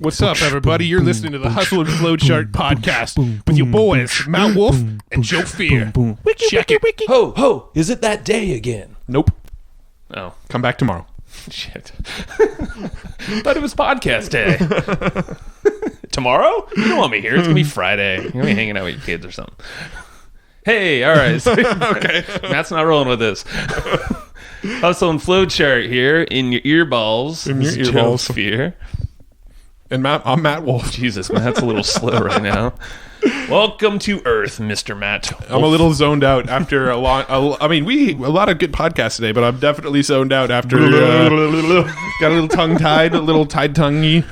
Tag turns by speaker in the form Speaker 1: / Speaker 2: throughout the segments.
Speaker 1: What's up, everybody? You're listening to the Hustle and Flow Chart podcast with your boys, Matt Wolf and Joe Fear. Check it.
Speaker 2: Ho, ho, is it that day again?
Speaker 1: Nope.
Speaker 2: Oh,
Speaker 1: Come back tomorrow.
Speaker 2: shit. Thought it was podcast day. Tomorrow? You don't want me here. It's going to be Friday. You're going to be hanging out with your kids or something. Hey, all right. Okay. Matt's not rolling with this. Hustle and Flow Chart here in your earballs.
Speaker 1: In your
Speaker 2: This is Joe
Speaker 1: earballs.
Speaker 2: Fear.
Speaker 1: And I'm Matt Wolf.
Speaker 2: Jesus, Matt's a little slow right now. Welcome to Earth, Mr. Matt.
Speaker 1: I'm a little zoned out after a lot of good podcasts today, but I'm definitely zoned out after got a little tongue-tied, a little tied-tonguey.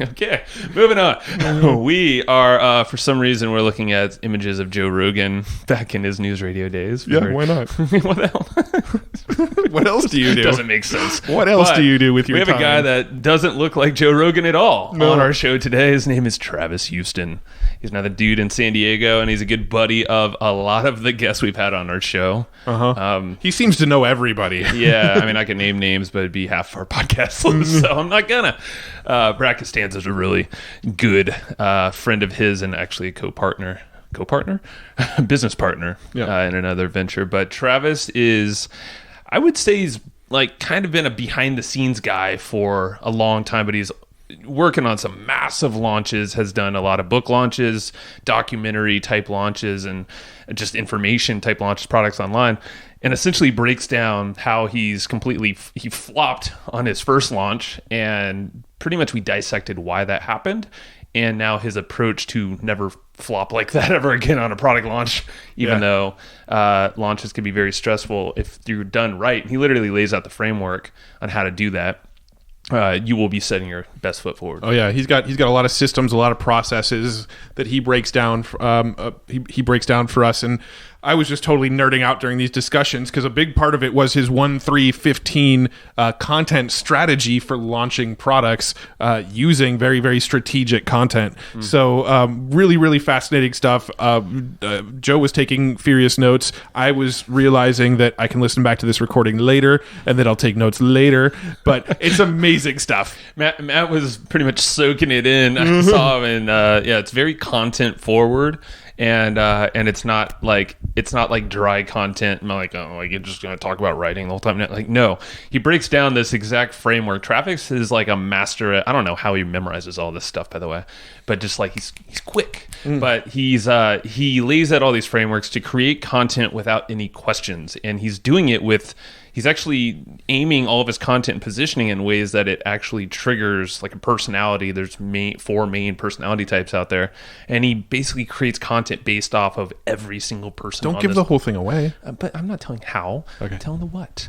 Speaker 2: Okay, moving on. We are, for some reason, we're looking at images of Joe Rogan back in his news radio days.
Speaker 1: Yeah, why not?
Speaker 2: What the hell?
Speaker 1: What else do you do?
Speaker 2: Doesn't make sense.
Speaker 1: What else
Speaker 2: But
Speaker 1: do you do with your
Speaker 2: We have
Speaker 1: time?
Speaker 2: a guy that doesn't look like Joe Rogan at all
Speaker 1: No.
Speaker 2: on our show today. His name is Travis Houston. He's another dude in San Diego, and he's a good buddy of a lot of the guests we've had on our show.
Speaker 1: He seems to know everybody.
Speaker 2: Yeah, I mean, I can name names, but it'd be half our podcast list, so I'm not gonna. Brad Costanza's a really good friend of his and actually a co-partner, business partner in another venture. But Travis is, I would say he's like kind of been a behind-the-scenes guy for a long time, but he's working on some massive launches, has done a lot of book launches, documentary type launches, and just information type launches, products online, and essentially breaks down how he flopped on his first launch, and pretty much we dissected why that happened, and now his approach to never flop like that ever again on a product launch, even though launches can be very stressful if you're done right. He literally lays out the framework on how to do that. You will be setting your best foot forward.
Speaker 1: Oh yeah, he's got a lot of systems, a lot of processes that he breaks down. He breaks down for us, and I was just totally nerding out during these discussions because a big part of it was his 1-3-15 content strategy for launching products using very, very strategic content. So really, really fascinating stuff. Joe was taking furious notes. I was realizing that I can listen back to this recording later and that I'll take notes later. But it's amazing stuff.
Speaker 2: Matt was pretty much soaking it in. I saw him, and it's very content forward. And it's not like dry content. I'm like, oh, like you're just gonna talk about writing the whole time. Like, no, he breaks down this exact framework. Travis is like a master at, I don't know how he memorizes all this stuff, by the way, but just like he's quick. But he lays out all these frameworks to create content without any questions, and he's doing it with. He's actually aiming all of his content and positioning in ways that it actually triggers like a personality. There's 4 main personality types out there, and he basically creates content based off of every single person.
Speaker 1: Don't give the whole thing away.
Speaker 2: But I'm not telling how.
Speaker 1: Okay.
Speaker 2: I'm telling the what.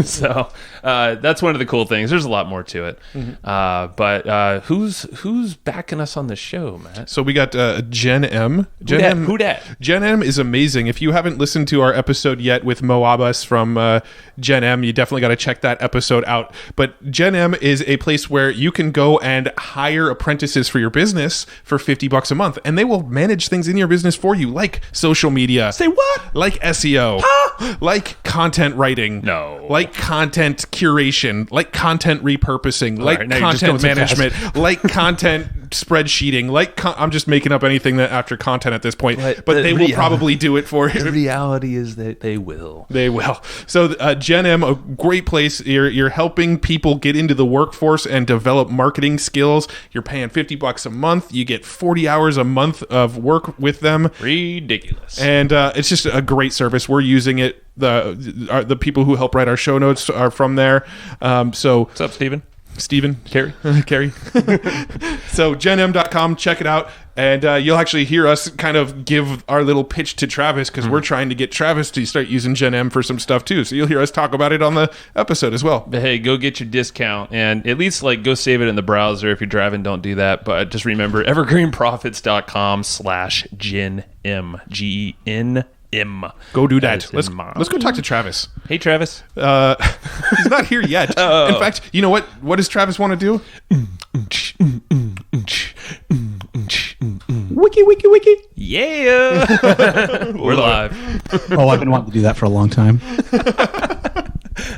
Speaker 2: So that's one of the cool things. There's a lot more to it. But who's backing us on the show, Matt?
Speaker 1: So we got Jen M.
Speaker 2: Who dat?
Speaker 1: Jen M is amazing. If you haven't listened to our episode yet with A.W.E.S.O.M.E from Jen M, you definitely got to check that episode out. But Jen M is a place where you can go and hire apprentices for your business for $50 a month, and they will manage things in your business for you, like social media.
Speaker 2: Say what?
Speaker 1: Like SEO. Huh? Like content writing.
Speaker 2: No.
Speaker 1: Like content curation. Like content repurposing. Like
Speaker 2: right, now you're just going
Speaker 1: content
Speaker 2: too fast.
Speaker 1: management. Like content spreadsheeting. Like I'm just making up anything that after content at this point. But they will probably do it for you.
Speaker 2: The reality is that they will.
Speaker 1: They will. So Gen M, a great place. You're helping people get into the workforce and develop marketing skills. You're paying $50 a month. You get 40 hours a month of work with them.
Speaker 2: Ridiculous.
Speaker 1: And it's just a great service. We're using it. The people who help write our show notes are from there. So
Speaker 2: What's up, Steven?
Speaker 1: Carrie. So genm.com, check it out, and you'll actually hear us kind of give our little pitch to Travis because we're trying to get Travis to start using Gen M for some stuff too. So you'll hear us talk about it on the episode as well.
Speaker 2: But hey, go get your discount, and at least like go save it in the browser. If you're driving, don't do that. But just remember, evergreenprofits.com/GenM, GENM.
Speaker 1: Go do that. Let's go talk to Travis.
Speaker 2: Hey, Travis.
Speaker 1: He's not here yet. In fact, you know what? What does Travis want to do? Wiki.
Speaker 2: Yeah. We're live.
Speaker 3: Oh, I've been wanting to do that for a long time.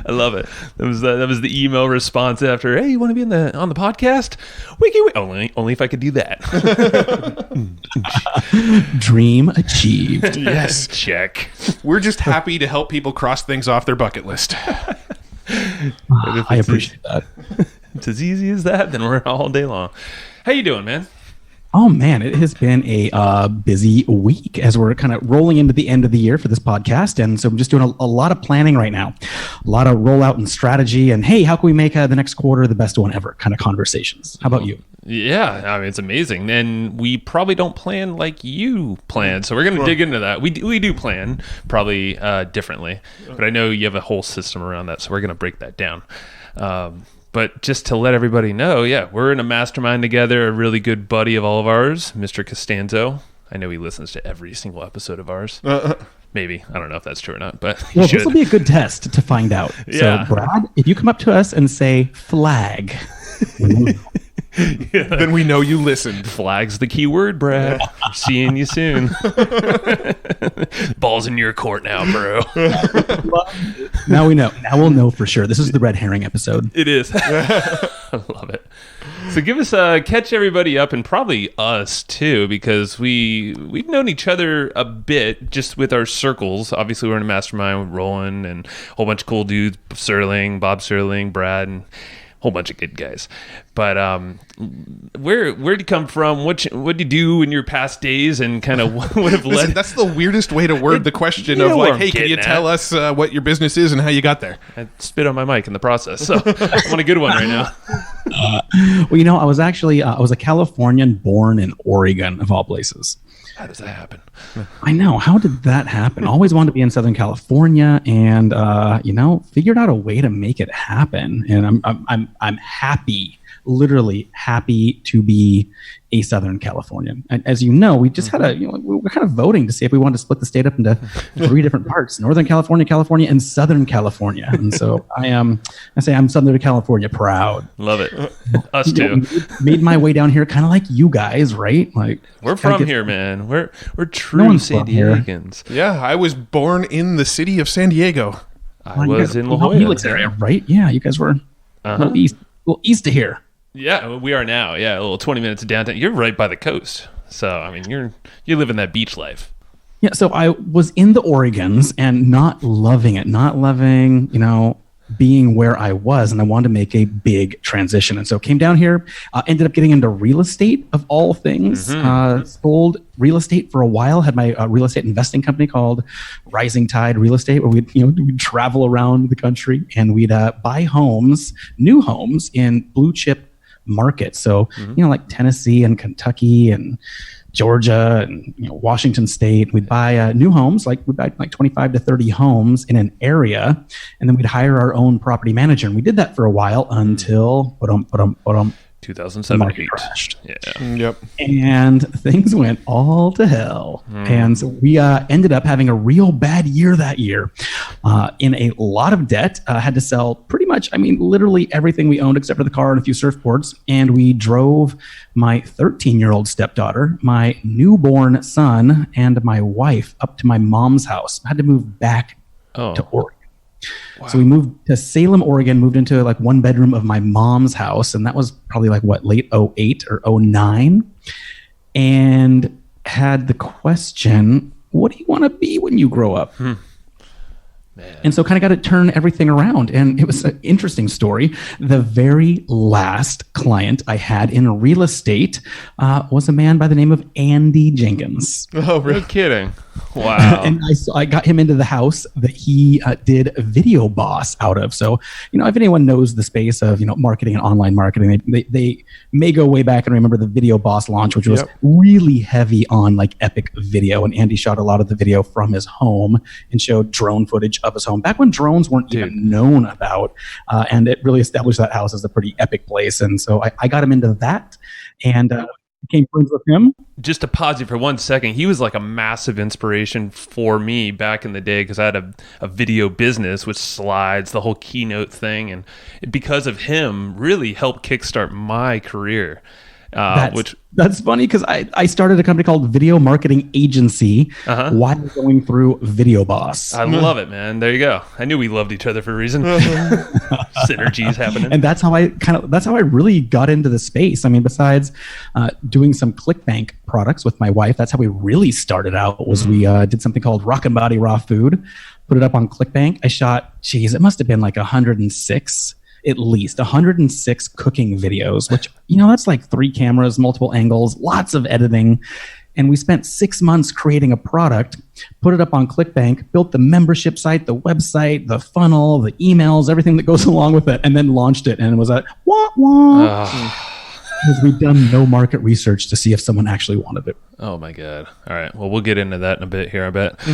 Speaker 2: I love it. That was the email response after, hey, you want to be on the podcast? Wiki. Only if I could do that.
Speaker 3: Dream achieved.
Speaker 1: Yes.
Speaker 2: Check.
Speaker 1: We're just happy to help people cross things off their bucket list.
Speaker 3: I appreciate that.
Speaker 2: It's as easy as that. Then we're all day long. How you doing, man?
Speaker 3: Oh, man, it has been a busy week as we're kind of rolling into the end of the year for this podcast. And so I'm just doing a lot of planning right now, a lot of rollout and strategy. And, hey, how can we make the next quarter the best one ever kind of conversations? How about you?
Speaker 2: Yeah, I mean, it's amazing. And we probably don't plan like you plan. So we're going to dig into that. We do plan probably differently. But I know you have a whole system around that. So we're going to break that down. But just to let everybody know, yeah, we're in a mastermind together, a really good buddy of all of ours, Mr. Costanzo. I know he listens to every single episode of ours. Maybe. I don't know if that's true or not, but he should.
Speaker 3: This will be a good test to find out.
Speaker 2: Yeah.
Speaker 3: So, Brad, if you come up to us and say flag,
Speaker 1: Then we know you listened.
Speaker 2: Flag's the key word, Brad. Seeing you soon. Ball's in your court now, bro.
Speaker 3: now we know. Now we'll know for sure. This is the red herring episode.
Speaker 2: It is. I love it. So give us catch everybody up, and probably us too, because we've known each other a bit just with our circles. Obviously, we're in a mastermind with Roland and a whole bunch of cool dudes, Bob Serling, Brad, and a whole bunch of good guys. But where'd you come from? What'd you do in your past days, and kind of what would have led?
Speaker 1: Listen, that's the weirdest way to word the question
Speaker 2: You
Speaker 1: of
Speaker 2: know what
Speaker 1: like,
Speaker 2: I'm
Speaker 1: hey, can you
Speaker 2: getting
Speaker 1: tell
Speaker 2: at.
Speaker 1: us what your business is and how you got there?
Speaker 2: I spit on my mic in the process, so I want a good one right now.
Speaker 3: Well, I was actually I was a Californian born in Oregon, of all places.
Speaker 2: How does that happen?
Speaker 3: I know. How did that happen? Always wanted to be in Southern California, and figured out a way to make it happen. And I'm happy, literally happy to be a Southern Californian. And as you know, we just had we were kind of voting to see if we wanted to split the state up into 3 different parts: Northern California, and Southern California. And so I say I'm Southern California proud.
Speaker 2: Love it. Us too.
Speaker 3: Made my way down here, kind of like you guys, right? Like
Speaker 2: We're from here, man. We're true
Speaker 3: one's
Speaker 2: San
Speaker 3: from here.
Speaker 2: Diegans.
Speaker 1: Yeah, I was born in the city of San Diego.
Speaker 2: I was in La
Speaker 3: Helix
Speaker 2: Jolla.
Speaker 3: area, right? Yeah, you guys were a little east of here.
Speaker 2: Yeah, we are now. Yeah, a little 20 minutes downtown. You're right by the coast. So, I mean, you're living that beach life.
Speaker 3: Yeah, so I was in the Oregons and not loving it, not loving, being where I was, and I wanted to make a big transition. And so came down here, ended up getting into real estate of all things, sold real estate for a while, had my real estate investing company called Rising Tide Real Estate, where we'd travel around the country and we'd buy homes, new homes in blue chip markets. So, like Tennessee and Kentucky and Georgia and Washington State. We'd buy new homes, we'd buy 25 to 30 homes in an area, and then we'd hire our own property manager. And we did that for a while until
Speaker 2: 2007
Speaker 3: market crashed.
Speaker 2: Yeah.
Speaker 1: Yep.
Speaker 3: And things went all to hell. And so we ended up having a real bad year that year, in a lot of debt, had to sell pretty much, literally everything we owned except for the car and a few surfboards. And we drove my 13-year-old stepdaughter, my newborn son, and my wife up to my mom's house. I had to move back to Oregon. Wow. So we moved to Salem, Oregon, moved into one bedroom of my mom's house. And that was probably late 08 or 09. And had the question, what do you want to be when you grow up? Man. And so kind of got to turn everything around. And it was an interesting story. The very last client I had in real estate was a man by the name of Andy Jenkins.
Speaker 2: Oh, really? No kidding. Wow.
Speaker 3: And I got him into the house that he did Video Boss out of. So, if anyone knows the space of, marketing and online marketing, they may go way back and remember the Video Boss launch, which was really heavy on epic video. And Andy shot a lot of the video from his home and showed drone footage of his home back when drones weren't even known about. And it really established that house as a pretty epic place. And so I got him into that and became friends with him.
Speaker 2: Just to pause you for 1 second, he was a massive inspiration for me back in the day because I had a video business with slides, the whole keynote thing. And because of him, really helped kickstart my career.
Speaker 3: That's funny because I started a company called Video Marketing Agency while going through Video Boss.
Speaker 2: I love it, man. There you go. I knew we loved each other for a reason. Synergies happening.
Speaker 3: And that's how I really got into the space. I mean, besides doing some ClickBank products with my wife, that's how we really started out. Was we did something called Rock and Body Raw Food, put it up on ClickBank. I shot, it must have been like 106. At least 106 cooking videos, which, that's like 3 cameras, multiple angles, lots of editing. And we spent 6 months creating a product, put it up on ClickBank, built the membership site, the website, the funnel, the emails, everything that goes along with it, and then launched it. And it was a wah-wah. Because we'd done no market research to see if someone actually wanted it.
Speaker 2: Oh my God. All right. Well, we'll get into that in a bit here, I bet.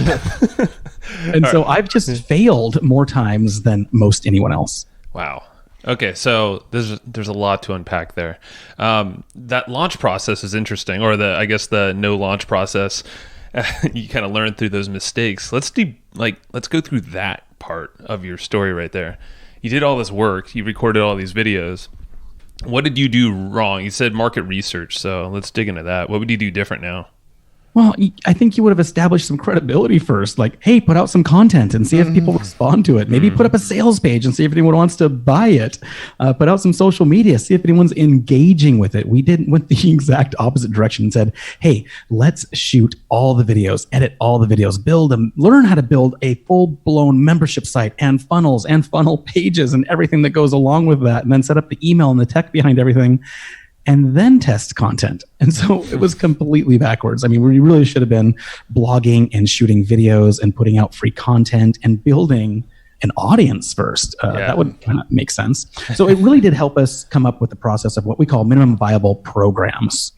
Speaker 3: And so I've just failed more times than most anyone else.
Speaker 2: Wow. Okay, so there's a lot to unpack there. That launch process is interesting, or the no launch process. You kind of learn through those mistakes. Let's go through that part of your story right there. You did all this work. You recorded all these videos. What did you do wrong? You said market research, so let's dig into that. What would you do different now?
Speaker 3: Well, I think you would have established some credibility first. Like, hey, put out some content and see if people respond to it. Maybe put up a sales page and see if anyone wants to buy it. Put out some social media, see if anyone's engaging with it. We went the exact opposite direction and said, hey, let's shoot all the videos, edit all the videos, learn how to build a full-blown membership site and funnels and funnel pages and everything that goes along with that, and then set up the email and the tech behind everything, and then test content. And so it was completely backwards. I mean, we really should have been blogging and shooting videos and putting out free content and building an audience first. That would kind of make sense. So it really did help us come up with the process of what we call minimum viable programs,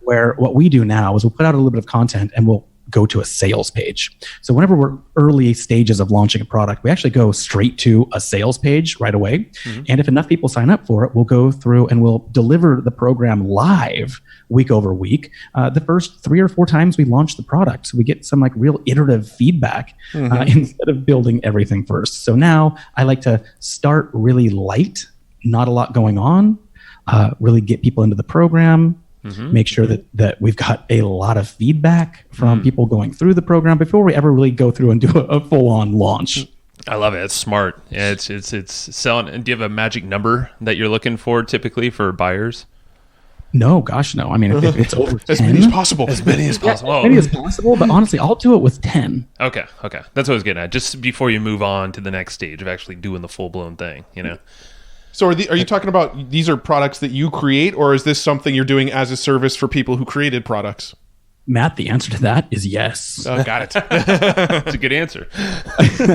Speaker 3: where what we do now is we'll put out a little bit of content and we'll go to a sales page. So whenever we're early stages of launching a product, we actually go straight to a sales page right away. And if enough people sign up for it, we'll go through and we'll deliver the program live week over week. The first 3 or 4 times we launch the product, so we get some like real iterative feedback instead of building everything first. So now I like to start really light, not a lot going on, really get people into the program, make sure that we've got a lot of feedback from people going through the program before we ever really go through and do a full-on launch.
Speaker 2: I love it. It's smart. Yeah, it's selling. And do you have a magic number that you're looking for typically for buyers?
Speaker 3: No, gosh, no. I mean, if it's over 10,
Speaker 1: as many as possible.
Speaker 2: As many as possible.
Speaker 3: As many as possible, but honestly, I'll do it with 10.
Speaker 2: Okay. That's what I was getting at. Just before you move on to the next stage of actually doing the full-blown thing,
Speaker 1: So are you talking about these are products that you create, or is this something you're doing as a service for people who created products?
Speaker 3: Matt, the answer to that is yes.
Speaker 1: Got it.
Speaker 2: That's a good answer.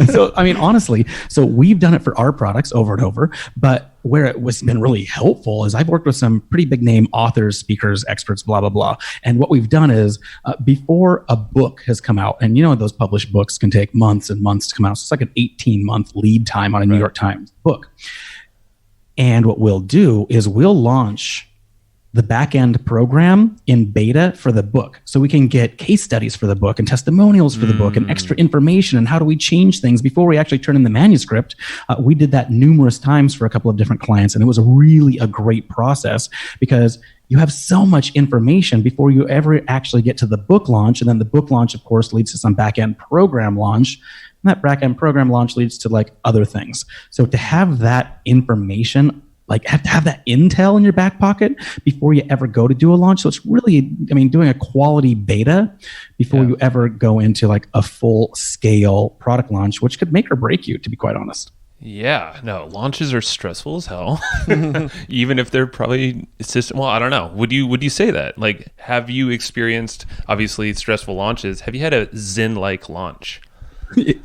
Speaker 3: So, I mean, honestly, so we've done it for our products over and over, but where it was been really helpful is I've worked with some pretty big name authors, speakers, experts, blah, blah, blah. And what we've done is before a book has come out, and those published books can take months and months to come out. So it's like an 18-month lead time on a New York Times book. And what we'll do is we'll launch the back-end program in beta for the book. So we can get case studies for the book and testimonials for the book and extra information and how do we change things before we actually turn in the manuscript. We did that numerous times for a couple of different clients, and it was really a great process because you have so much information before you ever actually get to the book launch. And then the book launch, of course, leads to some back-end program launch. And that back-end program launch leads to like other things. So to have that information, like have to have that intel in your back pocket before you ever go to do a launch. So it's really, doing a quality beta before you ever go into like a full scale product launch, which could make or break you, to be quite honest.
Speaker 2: Yeah, no, launches are stressful as hell. Even if they're probably well, I don't know. Would you say that? Like, have you experienced obviously stressful launches? Have you had a Zen-like launch?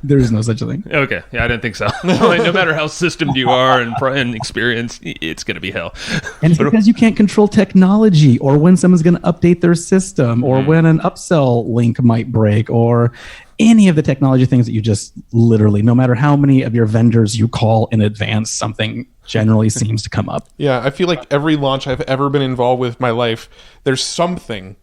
Speaker 3: There is no such a thing.
Speaker 2: Okay. Yeah, I didn't think so. Like, no matter how systemed you are and experienced, it's going to be hell.
Speaker 3: And it's because you can't control technology or when someone's going to update their system or when an upsell link might break or any of the technology things that you just literally, no matter how many of your vendors you call in advance, something generally seems to come up.
Speaker 1: Yeah, I feel like every launch I've ever been involved with in my life, there's something,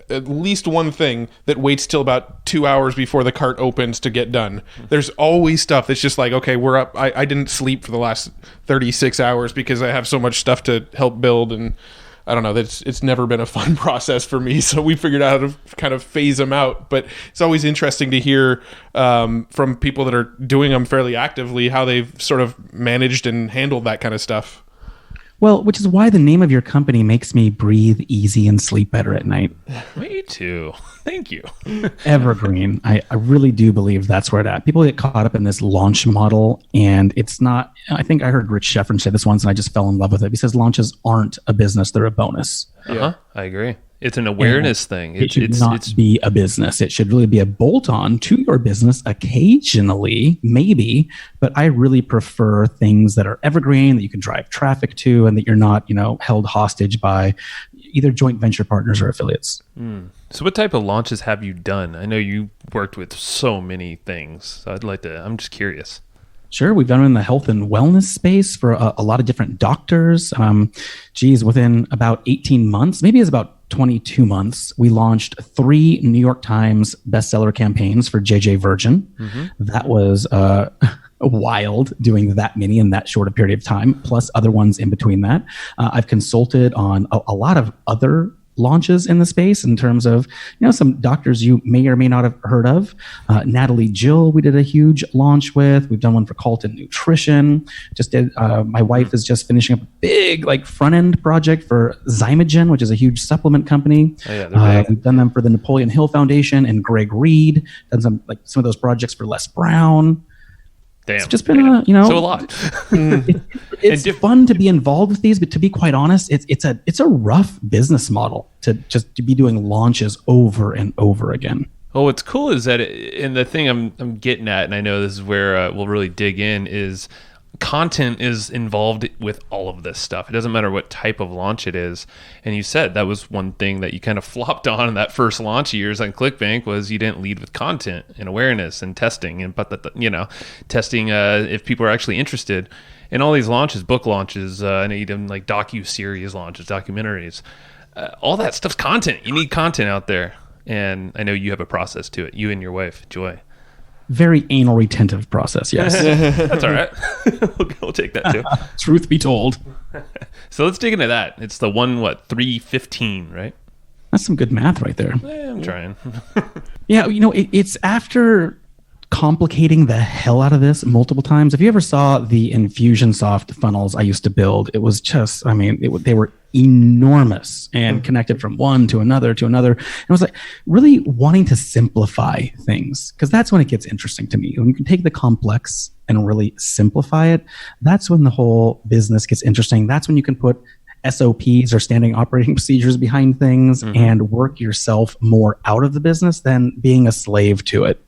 Speaker 1: at least one thing that waits till about 2 hours before the cart opens to get done. There's always stuff that's just like, okay, we're up. I didn't sleep for the last 36 hours because I have so much stuff to help build. And I don't know, it's never been a fun process for me. So we figured out how to kind of phase them out. But it's always interesting to hear from people that are doing them fairly actively how they've sort of managed and handled that kind of stuff.
Speaker 3: Well, which is why the name of your company makes me breathe easy and sleep better at night.
Speaker 2: Me too. Thank you.
Speaker 3: Evergreen. I really do believe that's where it's at. People get caught up in this launch model, and it's not. I think I heard Rich Sheffrin say this once, and I just fell in love with it. He says launches aren't a business; they're a bonus.
Speaker 2: I agree. It's an awareness thing.
Speaker 3: It should not be a business. It should really be a bolt-on to your business occasionally, maybe, but I really prefer things that are evergreen, that you can drive traffic to, and that you're not, held hostage by either joint venture partners or affiliates.
Speaker 2: So what type of launches have you done? I know you worked with so many things. So I'm just curious.
Speaker 3: Sure. We've done it in the health and wellness space for a lot of different doctors. Within about 18 months, maybe it's about 22 months, we launched 3 New York Times bestseller campaigns for JJ Virgin. That was wild, doing that many in that short a period of time, plus other ones in between that. I've consulted on a lot of other launches in the space in terms of, some doctors you may or may not have heard of. Natalie Jill, we did a huge launch with. We've done one for Colton Nutrition. My wife is just finishing up a big front end project for Zymogen, which is a huge supplement company. We've done them for the Napoleon Hill Foundation and Greg Reed. Done some of those projects for Les Brown.
Speaker 2: Damn.
Speaker 3: It's just been
Speaker 2: so a lot.
Speaker 3: It's fun to be involved with these, but to be quite honest, it's a rough business model to be doing launches over and over again.
Speaker 2: Well, what's cool is that, and the thing I'm getting at, and I know this is where we'll really dig in, is content is involved with all of this stuff. It doesn't matter what type of launch it is. And you said that was one thing that you kind of flopped on in that first launch years on ClickBank, was you didn't lead with content and awareness and testing, and testing if people are actually interested. And all these launches, book launches, and even docu-series launches, documentaries, all that stuff's content. You need content out there. And I know you have a process to it, you and your wife, Joy.
Speaker 3: Very anal retentive process, yes.
Speaker 2: That's all right. We'll take that too.
Speaker 3: Truth be told.
Speaker 2: So let's dig into that. It's the 3:15, right?
Speaker 3: That's some good math right there.
Speaker 2: I'm trying.
Speaker 3: Yeah, it's after complicating the hell out of this multiple times. If you ever saw the Infusionsoft funnels I used to build, it was just, they were enormous and connected from one to another to another. And it was really wanting to simplify things, because that's when it gets interesting to me. When you can take the complex and really simplify it, that's when the whole business gets interesting. That's when you can put SOPs or standing operating procedures behind things and work yourself more out of the business than being a slave to it.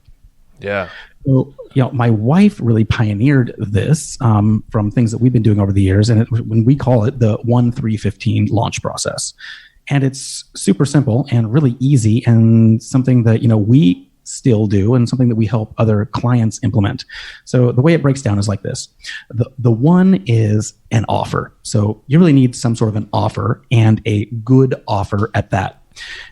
Speaker 2: Yeah.
Speaker 3: So, my wife really pioneered this from things that we've been doing over the years, and when we call it the 1-3-15 launch process. And it's super simple and really easy, and something that we still do, and something that we help other clients implement. So the way it breaks down is like this. The one is an offer. So you really need some sort of an offer, and a good offer at that.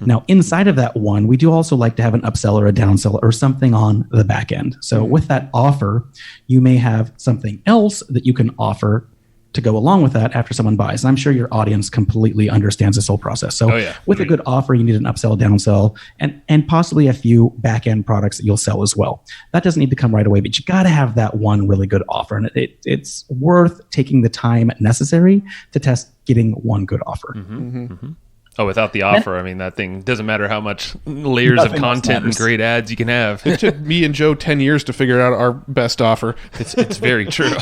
Speaker 3: Now, inside of that one, we do also like to have an upsell or a downsell or something on the back end. So with that offer, you may have something else that you can offer to go along with that after someone buys. And I'm sure your audience completely understands this whole process. So with a good offer, you need an upsell, downsell, and possibly a few back end products that you'll sell as well. That doesn't need to come right away, but you got to have that one really good offer. And it's worth taking the time necessary to test getting one good offer.
Speaker 2: Oh, without the offer, that thing doesn't matter how much layers of content and great ads you can have.
Speaker 1: It took me and Joe 10 years to figure out our best offer.
Speaker 2: It's very true.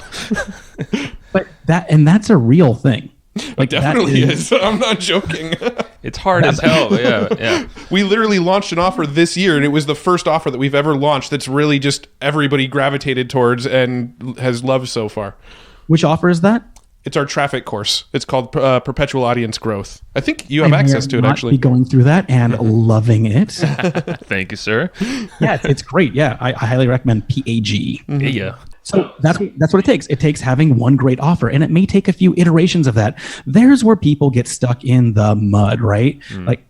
Speaker 3: But that's a real thing.
Speaker 1: It definitely is. I'm not joking.
Speaker 2: It's hard as hell. Yeah.
Speaker 1: We literally launched an offer this year, and it was the first offer that we've ever launched that's really just everybody gravitated towards and has loved so far.
Speaker 3: Which offer is that?
Speaker 1: It's our traffic course. It's called Perpetual Audience Growth. I think you have access to it, actually.
Speaker 3: Be going through that and loving it.
Speaker 2: Thank you, sir.
Speaker 3: Yeah, it's great. Yeah, I highly recommend PAG.
Speaker 2: Yeah.
Speaker 3: So that's what it takes. It takes having one great offer, and it may take a few iterations of that. There's where people get stuck in the mud, right?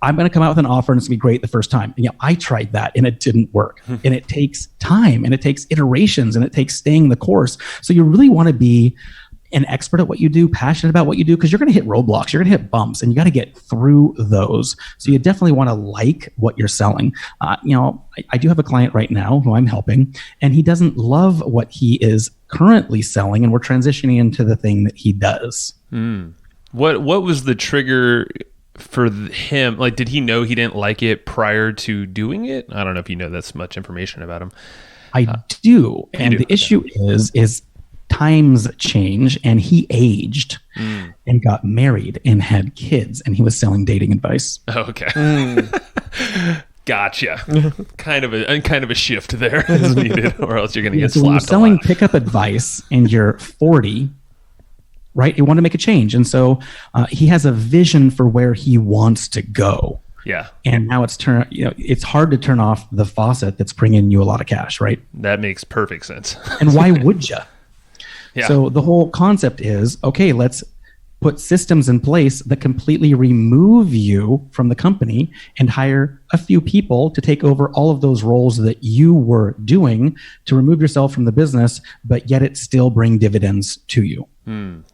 Speaker 3: I'm going to come out with an offer and it's going to be great the first time. And I tried that and it didn't work. And it takes time, and it takes iterations, and it takes staying the course. So you really want to be an expert at what you do, passionate about what you do, because you're going to hit roadblocks, you're going to hit bumps, and you got to get through those. So you definitely want to like what you're selling. I do have a client right now who I'm helping, and he doesn't love what he is currently selling, and we're transitioning into the thing that he does.
Speaker 2: What was the trigger for him? Like, did he know he didn't like it prior to doing it? I don't know if you know that's much information about him.
Speaker 3: I do, and the issue is times change, and he aged and got married and had kids, and he was selling dating advice.
Speaker 2: Okay. Gotcha. kind of a shift there is needed, or else you're going to get
Speaker 3: so
Speaker 2: slapped.
Speaker 3: When you're selling pickup advice and you're 40, right? You want to make a change, and so he has a vision for where he wants to go.
Speaker 2: Yeah.
Speaker 3: And now it's hard to turn off the faucet that's bringing you a lot of cash, right?
Speaker 2: That makes perfect sense.
Speaker 3: And why would you?
Speaker 2: Yeah.
Speaker 3: So the whole concept is, okay, let's put systems in place that completely remove you from the company and hire a few people to take over all of those roles that you were doing to remove yourself from the business, but yet it still bring dividends to you.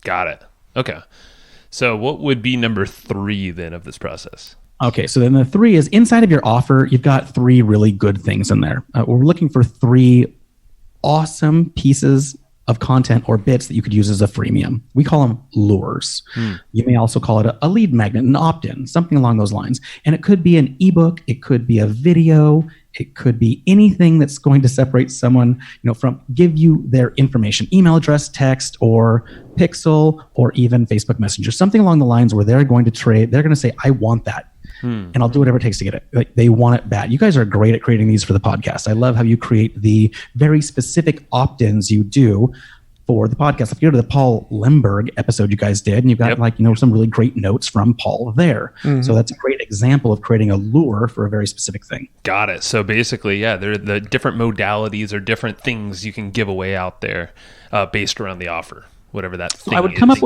Speaker 2: Got it. Okay. So what would be number 3 then of this process?
Speaker 3: Okay, so then the 3 is inside of your offer, you've got 3 really good things in there. We're looking for 3 awesome pieces of content or bits that you could use as a freemium. We call them lures. You may also call it a lead magnet, an opt-in, something along those lines. And it could be an ebook, it could be a video, it could be anything that's going to separate someone, from give you their information, email address, text, or Pixel, or even Facebook Messenger, something along the lines where they're going to trade. They're going to say, I want that. And I'll do whatever it takes to get it. Like, they want it bad. You guys are great at creating these for the podcast. I love how you create the very specific opt-ins you do for the podcast. If you go to the Paul Lemberg episode you guys did, and you've got some really great notes from Paul there. So that's a great example of creating a lure for a very specific thing.
Speaker 2: Got it. So basically, they're the different modalities or different things you can give away out there based around the offer. Whatever that thing
Speaker 3: I would come up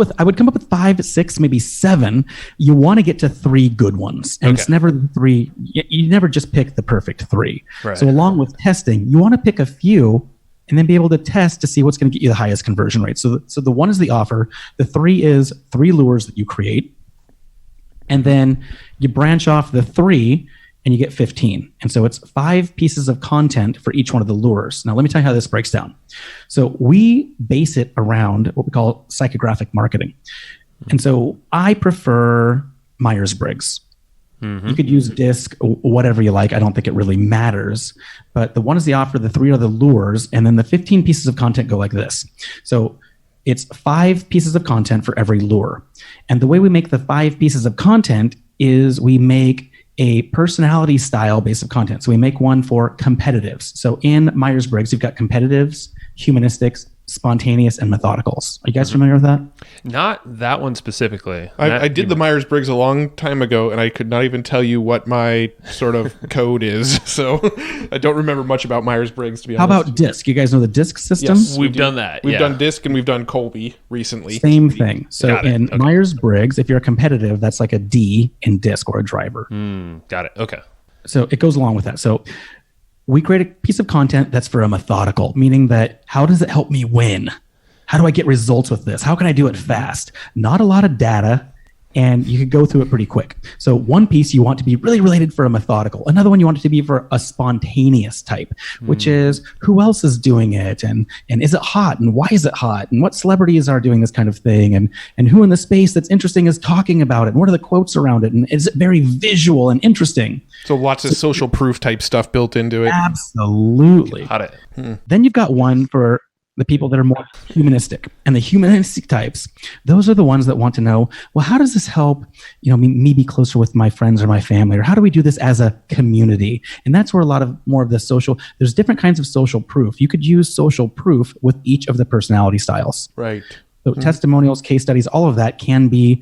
Speaker 3: with 5, 6, maybe 7. You want to get to 3 good ones, and it's never 3. You never just pick the perfect 3.
Speaker 2: Right.
Speaker 3: So along with testing, you want to pick a few, and then be able to test to see what's going to get you the highest conversion rate. So the 1 is the offer. The 3 is 3 lures that you create, and then you branch off the 3. And you get 15. And so it's 5 pieces of content for each one of the lures. Now, let me tell you how this breaks down. So we base it around what we call psychographic marketing. And so I prefer Myers-Briggs. You could use DISC, whatever you like. I don't think it really matters. But the 1 is the offer, the 3 are the lures, and then the 15 pieces of content go like this. So it's 5 pieces of content for every lure. And the way we make the 5 pieces of content is we make a personality style base of content. So we make one for competitives. So in Myers-Briggs, you've got competitives, humanistics, spontaneous, and methodicals. Are you guys familiar with that?
Speaker 2: Not that one specifically.
Speaker 1: I did the Myers-Briggs a long time ago, and I could not even tell you what my sort of code is. So I don't remember much about Myers-Briggs, to be honest.
Speaker 3: How about DISC? You guys know the DISC system?
Speaker 1: Yes,
Speaker 2: We've done that.
Speaker 1: We've done DISC, and we've done Colby recently.
Speaker 3: Same thing. So in
Speaker 2: Okay.
Speaker 3: Myers-Briggs, if you're a competitive, that's like a D in DISC or a driver.
Speaker 2: Got it. Okay.
Speaker 3: So it goes along with that. So we create a piece of content that's for a methodical, meaning that how does it help me win? How do I get results with this? How can I do it fast? Not a lot of data, and you could go through it pretty quick. So one piece you want to be really related for a methodical. Another one you want it to be for a spontaneous type, which is who else is doing it, and is it hot, and why is it hot, and what celebrities are doing this kind of thing, and who in the space that's interesting is talking about it, and what are the quotes around it, and is it very visual and interesting?
Speaker 1: So lots of social proof type stuff built into it.
Speaker 3: Absolutely.
Speaker 2: Got it.
Speaker 3: Then you've got one for the people that are more humanistic. And the humanistic types, those are the ones that want to know, well, how does this help, me be closer with my friends or my family? Or how do we do this as a community? And that's where a lot of more of the there's different kinds of social proof. You could use social proof with each of the personality styles.
Speaker 1: Right.
Speaker 3: So testimonials, case studies, all of that can be,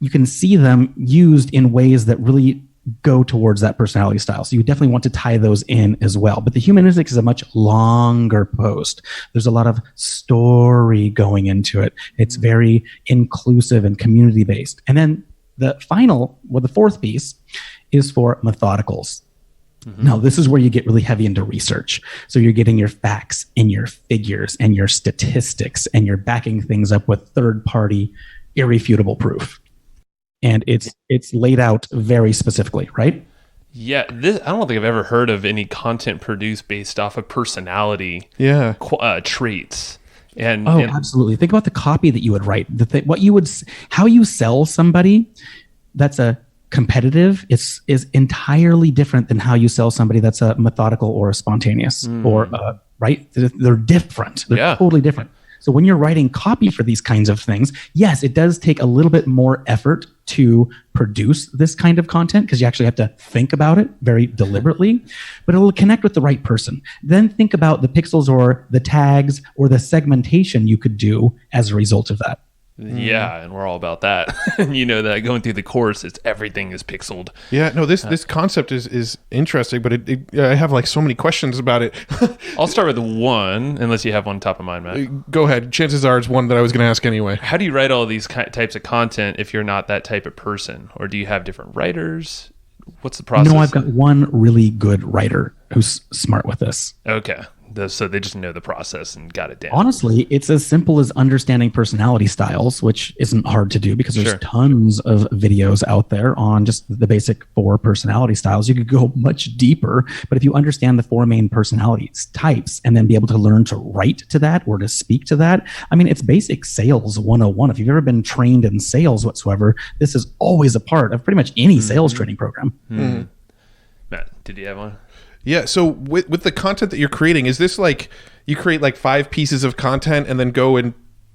Speaker 3: you can see them used in ways that really go towards that personality style. So you definitely want to tie those in as well. But the humanistic is a much longer post. There's a lot of story going into it. It's very inclusive and community based. And then the 4th piece is for methodicals. Now, this is where you get really heavy into research. So you're getting your facts and your figures and your statistics, and you're backing things up with third-party, irrefutable proof. And it's laid out very specifically, right?
Speaker 2: Yeah, I don't think I've ever heard of any content produced based off of personality traits. And
Speaker 3: absolutely. Think about the copy that you would write. How you sell somebody that's a competitive is entirely different than how you sell somebody that's a methodical or a spontaneous or right. They're different. They're totally different. So when you're writing copy for these kinds of things, yes, it does take a little bit more effort to produce this kind of content because you actually have to think about it very deliberately, but it'll connect with the right person. Then think about the pixels or the tags or the segmentation you could do as a result of that.
Speaker 2: Yeah, and we're all about that. You know that going through the course, everything is pixeled.
Speaker 1: Yeah, no, this concept is interesting, but I have like so many questions about it.
Speaker 2: I'll start with one, unless you have one top of mind, Matt.
Speaker 1: Go ahead. Chances are it's one that I was going to ask anyway.
Speaker 2: How do you write all these types of content if you're not that type of person? Or do you have different writers? What's the process?
Speaker 3: No, I've got one really good writer who's smart with this.
Speaker 2: Okay. So they just know the process and got it down.
Speaker 3: Honestly, it's as simple as understanding personality styles, which isn't hard to do because there's tons of videos out there on just the basic 4 personality styles. You could go much deeper, but if you understand the 4 main personality types and then be able to learn to write to that or to speak to that, I mean, it's basic sales 101. If you've ever been trained in sales whatsoever, this is always a part of pretty much any sales training program.
Speaker 2: Matt, did you have one?
Speaker 1: Yeah, so with the content that you're creating, is this like you create like 5 pieces of content and then go and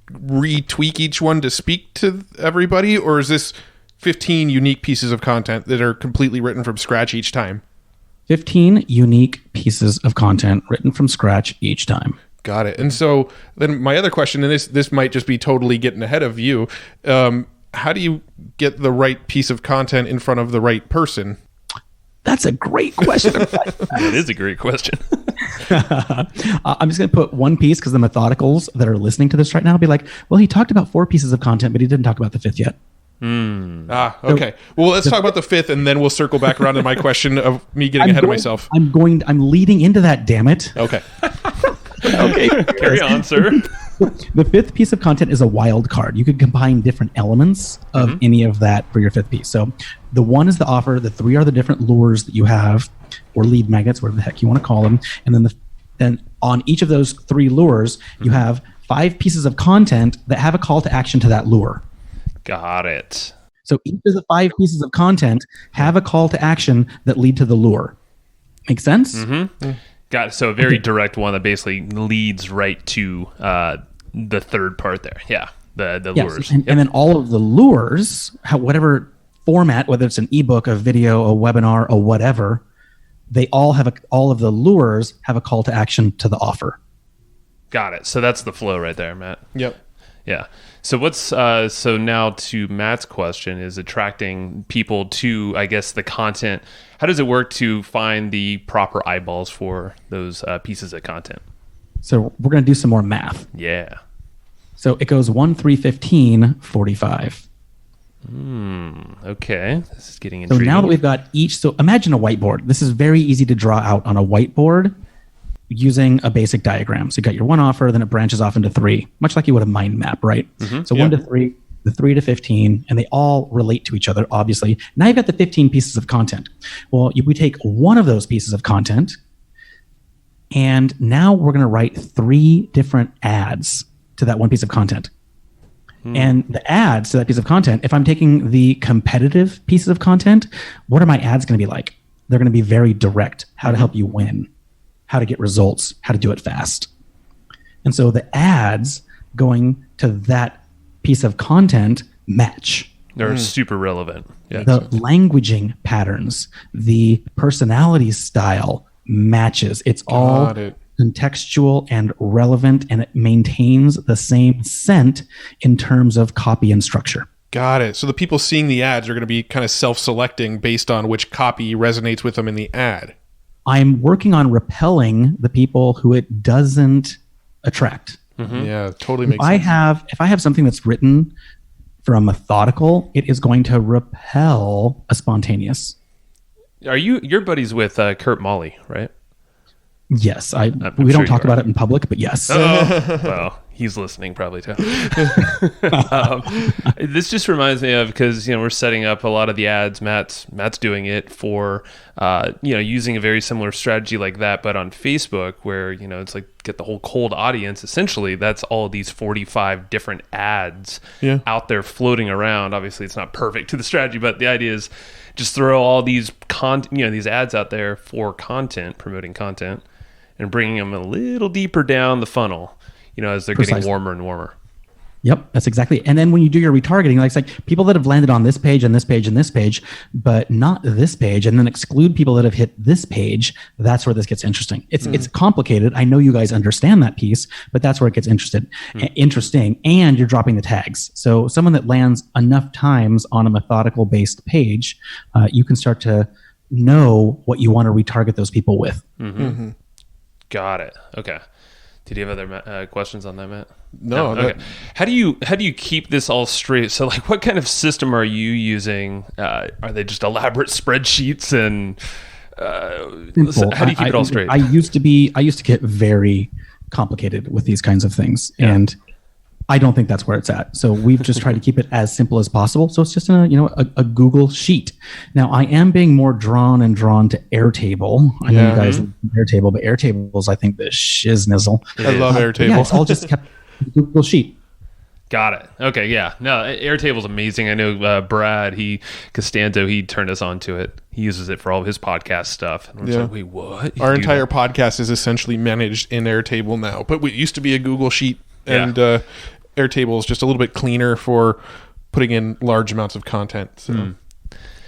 Speaker 1: retweak each one to speak to everybody? Or is this 15 unique pieces of content that are completely written from scratch each time?
Speaker 3: 15 unique pieces of content written from scratch each time.
Speaker 1: Got it. And so then my other question, and this might just be totally getting ahead of you, how do you get the right piece of content in front of the right person?
Speaker 3: That's a great question.
Speaker 2: That is a great question.
Speaker 3: I'm just going to put one piece because the methodicals that are listening to this right now will be like, well, he talked about 4 pieces of content, but he didn't talk about the 5th yet.
Speaker 1: Okay. Well, let's talk about the 5th, and then we'll circle back around to my question of me getting ahead of myself.
Speaker 3: I'm leading into that, damn it.
Speaker 1: Okay.
Speaker 3: Okay.
Speaker 2: Carry on, sir.
Speaker 3: The 5th piece of content is a wild card. You could combine different elements of any of that for your 5th piece. So the 1 is the offer. The 3 are the different lures that you have, or lead magnets, whatever the heck you want to call them. And then on each of those 3 lures, you have 5 pieces of content that have a call to action to that lure.
Speaker 2: Got it.
Speaker 3: So each of the 5 pieces of content have a call to action that lead to the lure. Make sense?
Speaker 2: Mm-hmm. Got it. So a very direct one that basically leads right to the third part there. Yeah, the lures.
Speaker 3: And then all of the lures, whatever format, whether it's an ebook, a video, a webinar, or whatever, they all have all of the lures have a call to action to the offer.
Speaker 2: Got it. So that's the flow right there, Matt.
Speaker 1: Yep.
Speaker 2: Yeah. So what's so now to Matt's question is attracting people to, I guess, the content. How does it work to find the proper eyeballs for those pieces of content?
Speaker 3: So we're going to do some more math.
Speaker 2: Yeah.
Speaker 3: So it goes 1, 3, 15, 45.
Speaker 2: Okay. This is getting intriguing.
Speaker 3: So now that we've got so imagine a whiteboard. This is very easy to draw out on a whiteboard using a basic diagram. So you got your 1 offer, then it branches off into 3, much like you would a mind map, right? So 1 to 3, the 3 to 15, and they all relate to each other, obviously. Now you've got the 15 pieces of content. Well, we take one of those pieces of content, and now we're going to write 3 different ads to that one piece of content. And the ads to that piece of content, if I'm taking the competitive pieces of content, what are my ads going to be like? They're going to be very direct. How to help you win, how to get results, how to do it fast. And so the ads going to that piece of content match.
Speaker 2: They're super relevant. Yeah.
Speaker 3: The languaging patterns, the personality style matches. It's all contextual and relevant, and it maintains the same scent in terms of copy and structure.
Speaker 1: Got it. So the people seeing the ads are going to be kind of self-selecting based on which copy resonates with them in the ad.
Speaker 3: I'm working on repelling the people who it doesn't attract.
Speaker 1: Yeah, totally makes sense.
Speaker 3: If I have something that's written for a methodical, it is going to repel a spontaneous.
Speaker 2: You're buddies with Curt Maly, right?
Speaker 3: Yes,
Speaker 2: I'm
Speaker 3: we
Speaker 2: sure
Speaker 3: don't talk
Speaker 2: you are.
Speaker 3: about it in public, but yes.
Speaker 2: Well, he's listening probably too. This just reminds me of, because we're setting up a lot of the ads. Matt's doing it for using a very similar strategy like that, but on Facebook, where it's like get the whole cold audience. Essentially, that's all these 45 different ads out there floating around. Obviously, it's not perfect to the strategy, but the idea is just throw all these these ads out there for content, promoting content, and bringing them a little deeper down the funnel, as they're getting warmer and warmer.
Speaker 3: Yep, that's exactly. And then when you do your retargeting, it's like people that have landed on this page and this page and this page, but not this page, and then exclude people that have hit this page. That's where this gets interesting. It's complicated. I know you guys understand that piece, but that's where it gets interesting. And you're dropping the tags. So someone that lands enough times on a methodical based page, you can start to know what you want to retarget those people with.
Speaker 2: Got it. Okay. Did you have other questions on that, Matt?
Speaker 1: No.
Speaker 2: Okay. How do you keep this all straight? So, like, what kind of system are you using? Are they just elaborate spreadsheets? And how do you keep it all straight?
Speaker 3: I used to get very complicated with these kinds of things, and I don't think that's where it's at. So we've just tried to keep it as simple as possible. So it's just a Google sheet. Now I am being more drawn to Airtable. I know you guys love Airtable, but Airtable is, I think, the shiznizzle.
Speaker 1: I love Airtable.
Speaker 3: Yeah, it's all just kept Google sheet.
Speaker 2: Got it. Okay, yeah. No, Airtable's amazing. I know Brad, Costanzo, he turned us on to it. He uses it for all of his podcast stuff. And we're like, wait, what?
Speaker 1: Our entire podcast is essentially managed in Airtable now, but it used to be a Google sheet, and Airtable is just a little bit cleaner for putting in large amounts of content. So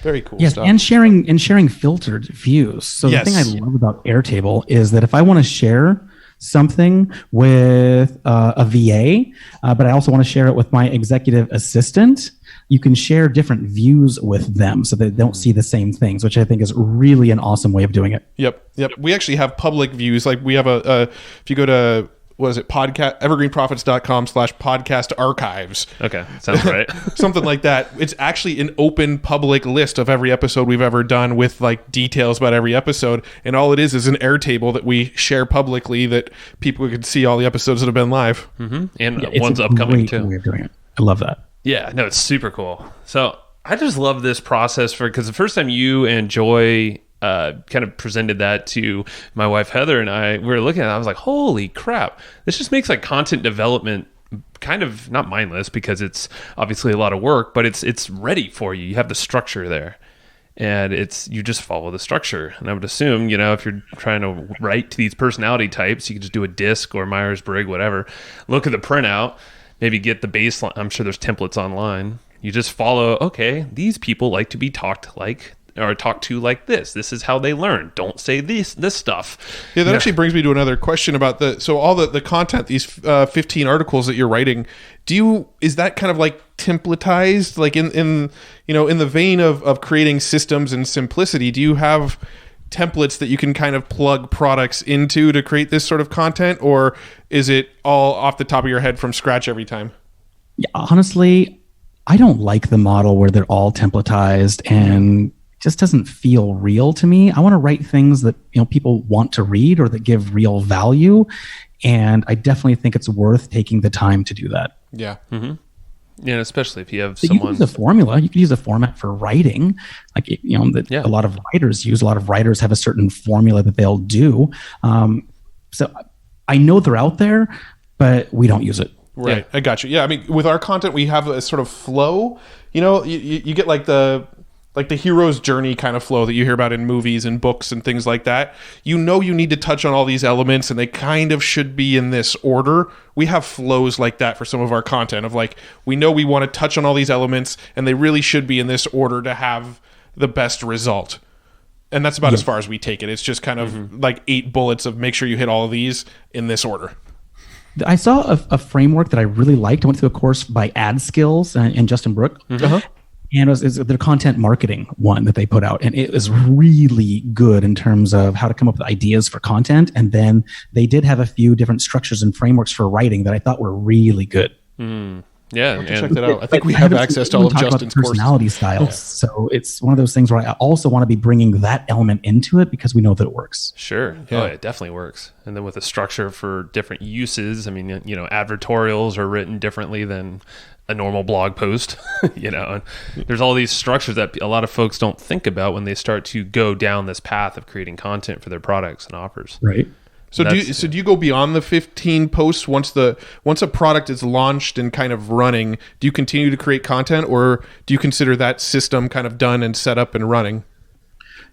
Speaker 1: very cool stuff.
Speaker 3: And sharing filtered views. So the thing I love about Airtable is that if I want to share something with a VA, but I also want to share it with my executive assistant, you can share different views with them so they don't see the same things, which I think is really an awesome way of doing it.
Speaker 1: Yep. We actually have public views. Like we have if you go to, what is it? evergreenprofits.com/podcast archives.
Speaker 2: Okay. Sounds right.
Speaker 1: Something like that. It's actually an open public list of every episode we've ever done with like details about every episode. And all it is an Airtable that we share publicly that people can see all the episodes that have been live.
Speaker 2: And one's upcoming too.
Speaker 3: Way of doing it. I love that.
Speaker 2: Yeah, no, it's super cool. So I just love this process because the first time you and Joy kind of presented that to my wife Heather and we were looking at it, I was like, holy crap, this just makes like content development kind of not mindless, because it's obviously a lot of work, but it's ready for you. You have the structure there, and you just follow the structure. And I would assume, if you're trying to write to these personality types, you can just do a DISC or Myers-Briggs, whatever, look at the printout, maybe get the baseline. I'm sure there's templates online. You just follow, okay, these people like to be talked to like this. This is how they learn. Don't say this stuff.
Speaker 1: Yeah, that actually brings me to another question about all the content, these 15 articles that you're writing. Is that kind of like templatized, like in the vein of creating systems and simplicity? Do you have templates that you can kind of plug products into to create this sort of content, or is it all off the top of your head from scratch every time?
Speaker 3: Yeah, honestly, I don't like the model where they're all templatized and just doesn't feel real to me. I want to write things that people want to read or that give real value, and I definitely think it's worth taking the time to do that.
Speaker 1: Yeah.
Speaker 2: Yeah, especially if you have
Speaker 3: someone. You can use a formula. You can use a format for writing, like a lot of writers use. A lot of writers have a certain formula that they'll do. So I know they're out there, but we don't use it.
Speaker 1: Right. Yeah. I got you. Yeah. I mean, with our content, we have a sort of flow. You get like the hero's journey kind of flow that you hear about in movies and books and things like that. You need to touch on all these elements, and they kind of should be in this order. We have flows like that for some of our content of like, we know we want to touch on all these elements, and they really should be in this order to have the best result. And that's about as far as we take it. It's just kind of like 8 bullets of make sure you hit all of these in this order.
Speaker 3: I saw a framework that I really liked. I went through a course by Ad Skills and Justin Brook. And it was their content marketing one that they put out. And it was really good in terms of how to come up with ideas for content. And then they did have a few different structures and frameworks for writing that I thought were really good.
Speaker 2: Yeah,
Speaker 1: I'll have to check that out. I think we have access to all of Justin's
Speaker 3: personality styles. So it's one of those things where I also want to be bringing that element into it because we know that it works.
Speaker 2: Sure.
Speaker 1: Yeah.
Speaker 2: Oh, it definitely works. And then with a structure for different uses, I mean, you know, advertorials are written differently than a normal blog post, you know, and there's all these structures that a lot of folks don't think about when they start to go down this path of creating content for their products and offers.
Speaker 3: Right.
Speaker 1: So do you go beyond the 15 posts once a product is launched and kind of running? Do you continue to create content, or do you consider that system kind of done and set up and running?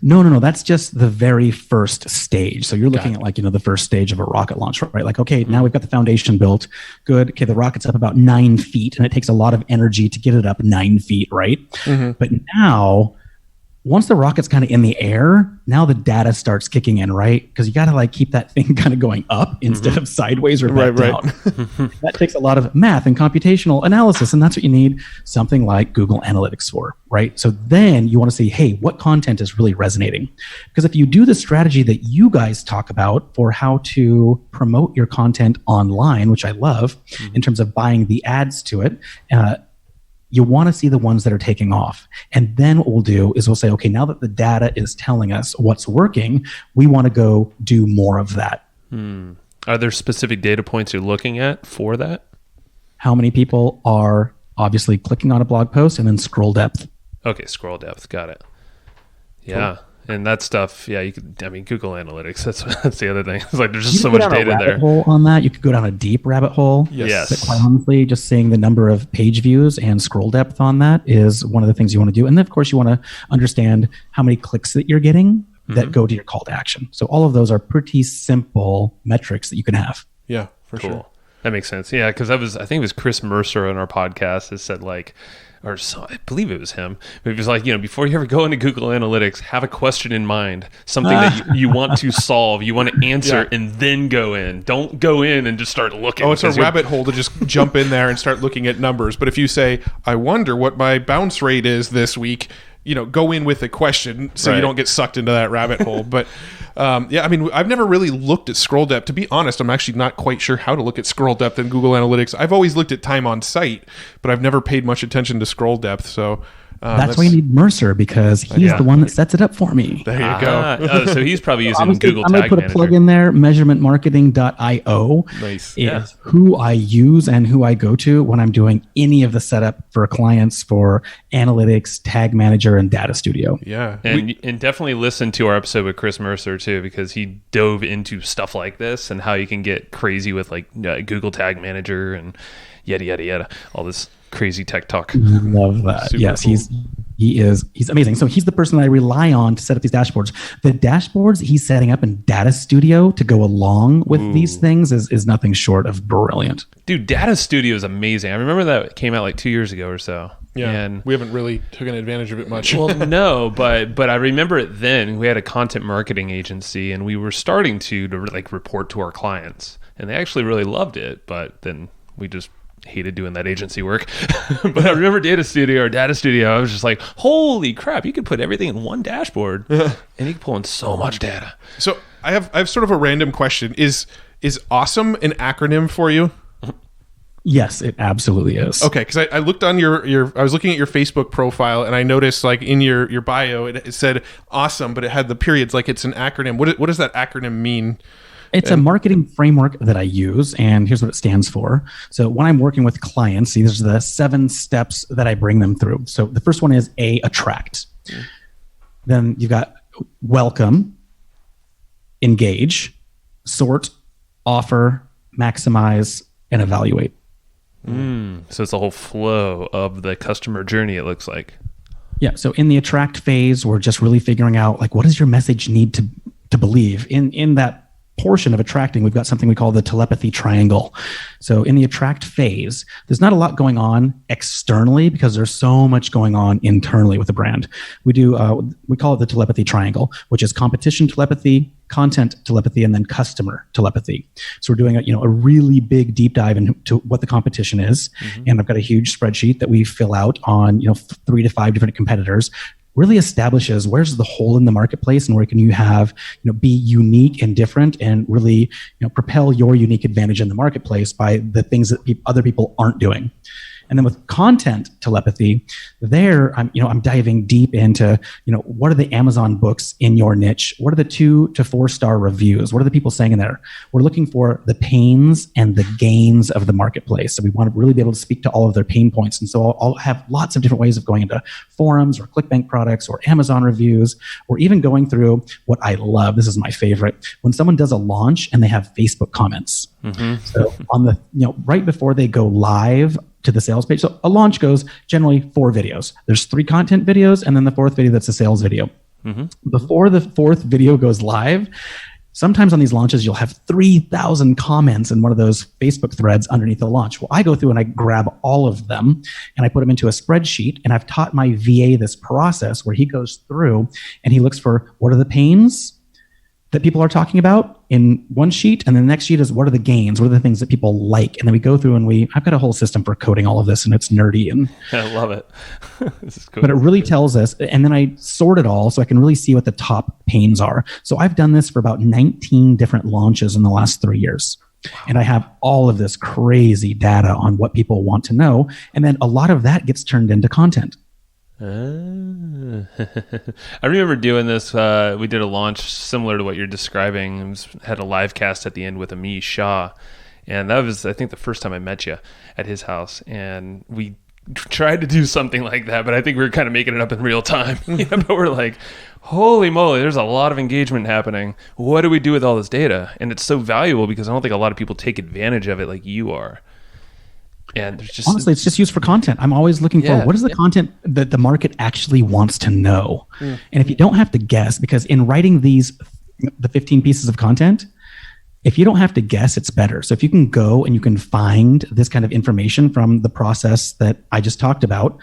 Speaker 3: No. That's just the very first stage. So you're looking at like, you know, the first stage of a rocket launch, right? Like, okay, now we've got the foundation built. Good. Okay, the rocket's up about 9 feet, and it takes a lot of energy to get it up 9 feet, right? But now, once the rocket's kind of in the air, now the data starts kicking in, right? Because you got to like keep that thing kind of going up instead of sideways or back down. That takes a lot of math and computational analysis, and that's what you need something like Google Analytics for, right? So then you want to see, hey, what content is really resonating? Because if you do the strategy that you guys talk about for how to promote your content online, which I love, in terms of buying the ads to it, you want to see the ones that are taking off. And then what we'll do is we'll say, okay, now that the data is telling us what's working, we want to go do more of that.
Speaker 2: Are there specific data points you're looking at for that?
Speaker 3: How many people are obviously clicking on a blog post, and then scroll depth.
Speaker 2: Okay, scroll depth. Got it. Yeah. Cool. And that stuff, yeah, you could, I mean, Google Analytics, that's the other thing. It's like there's just so much data there.
Speaker 3: Hole on that. You could go down a deep rabbit hole.
Speaker 2: Yes.
Speaker 3: But quite honestly, just seeing the number of page views and scroll depth on that is one of the things you want to do. And then, of course, you want to understand how many clicks that you're getting that go to your call to action. So all of those are pretty simple metrics that you can have.
Speaker 1: Yeah, for sure.
Speaker 2: That makes sense. Yeah, because I think it was Chris Mercer on our podcast that said like, or so, I believe it was him, but he was like, you know, before you ever go into Google Analytics, have a question in mind, something that you want to solve, you want to answer, and then go in. Don't go in and just start looking.
Speaker 1: Oh, it's a rabbit hole to just jump in there and start looking at numbers. But if you say, I wonder what my bounce rate is this week, you know, go in with a question so you don't get sucked into that rabbit hole. But yeah, I mean, I've never really looked at scroll depth. To be honest, I'm actually not quite sure how to look at scroll depth in Google Analytics. I've always looked at time on site, but I've never paid much attention to scroll depth. So
Speaker 3: that's why you need Mercer, because he's the one that sets it up for me.
Speaker 1: There you go.
Speaker 2: So he's probably using Google Tag Manager.
Speaker 3: I'm going to put a plug in there. Measurementmarketing.io is who I use and who I go to when I'm doing any of the setup for clients for Analytics, Tag Manager, and Data Studio.
Speaker 1: Yeah.
Speaker 2: And definitely listen to our episode with Chris Mercer too, because he dove into stuff like this and how you can get crazy with like Google Tag Manager and yada, yada, yada, all this crazy tech talk.
Speaker 3: Love that.
Speaker 1: Super
Speaker 3: yes,
Speaker 1: cool.
Speaker 3: he's amazing. So he's the person that I rely on to set up these dashboards. The dashboards he's setting up in Data Studio to go along with these things is nothing short of brilliant.
Speaker 2: Dude, Data Studio is amazing. I remember that came out like 2 years ago or so.
Speaker 1: Yeah,
Speaker 2: and
Speaker 1: we haven't really taken advantage of it much.
Speaker 2: Well, no, but I remember it then. We had a content marketing agency, and we were starting to like report to our clients, and they actually really loved it. But then we just hated doing that agency work. But I remember Data Studio. I was just like, holy crap! You could put everything in one dashboard, and you can pull in so much data.
Speaker 1: So I have sort of a random question. Is A.W.E.S.O.M.E an acronym for you?
Speaker 3: Yes, it absolutely is.
Speaker 1: Okay, because I looked on I was looking at your Facebook profile, and I noticed like in your bio it said awesome, but it had the periods like it's an acronym. What does that acronym mean?
Speaker 3: It's a marketing framework that I use, and here's what it stands for. So when I'm working with clients, these are the 7 steps that I bring them through. So the first one is attract. Then you've got welcome, engage, sort, offer, maximize, and evaluate.
Speaker 2: So it's a whole flow of the customer journey, it looks like.
Speaker 3: Yeah. So in the attract phase, we're just really figuring out like, what does your message need to believe? In that portion of attracting, we've got something we call the telepathy triangle. So in the attract phase, there's not a lot going on externally because there's so much going on internally with the brand. We call it the telepathy triangle, which is competition telepathy, content telepathy, and then customer telepathy. So we're doing a really big deep dive into what the competition is. And I've got a huge spreadsheet that we fill out on 3 to 5 different competitors. Really establishes where's the hole in the marketplace and where can you have, be unique and different and really, propel your unique advantage in the marketplace by the things that other people aren't doing. And then with content telepathy, there I'm diving deep into, what are the Amazon books in your niche? What are the 2 to 4 star reviews? What are the people saying in there? We're looking for the pains and the gains of the marketplace. So we want to really be able to speak to all of their pain points. And so I'll have lots of different ways of going into forums or ClickBank products or Amazon reviews, or even going through what I love. This is my favorite. When someone does a launch and they have Facebook comments. So on the, right before they go live to the sales page. So a launch goes generally 4 videos. There's 3 content videos, and then the 4th video that's a sales video. Before the 4th video goes live, sometimes on these launches, you'll have 3,000 comments in one of those Facebook threads underneath the launch. Well, I go through and I grab all of them and I put them into a spreadsheet, and I've taught my VA this process where he goes through and he looks for what are the pains that people are talking about in one sheet, and then the next sheet is what are the gains, what are the things that people like, and then we go through and I've got a whole system for coding all of this, and it's nerdy and
Speaker 2: I love it. This is cool.
Speaker 3: But it really tells us, and then I sort it all so I can really see what the top pains are. So I've done this for about 19 different launches in the last 3 years. Wow. And I have all of this crazy data on what people want to know, and then a lot of that gets turned into content.
Speaker 2: I remember doing this. We did a launch similar to what you're describing. Had a live cast at the end with A.W.E.S.O.M.E Shaw, and that was, I think, the first time I met you at his house, and we tried to do something like that, but I think we were kind of making it up in real time. But we're like, holy moly, there's a lot of engagement happening. What do we do with all this data? And it's so valuable because I don't think a lot of people take advantage of it like you are. And there's just,
Speaker 3: honestly, it's just used for content. I'm always looking for what is the content that the market actually wants to know. And if you don't have to guess, because in writing the 15 pieces of content, if you don't have to guess, it's better. So if you can go and you can find this kind of information from the process that I just talked about,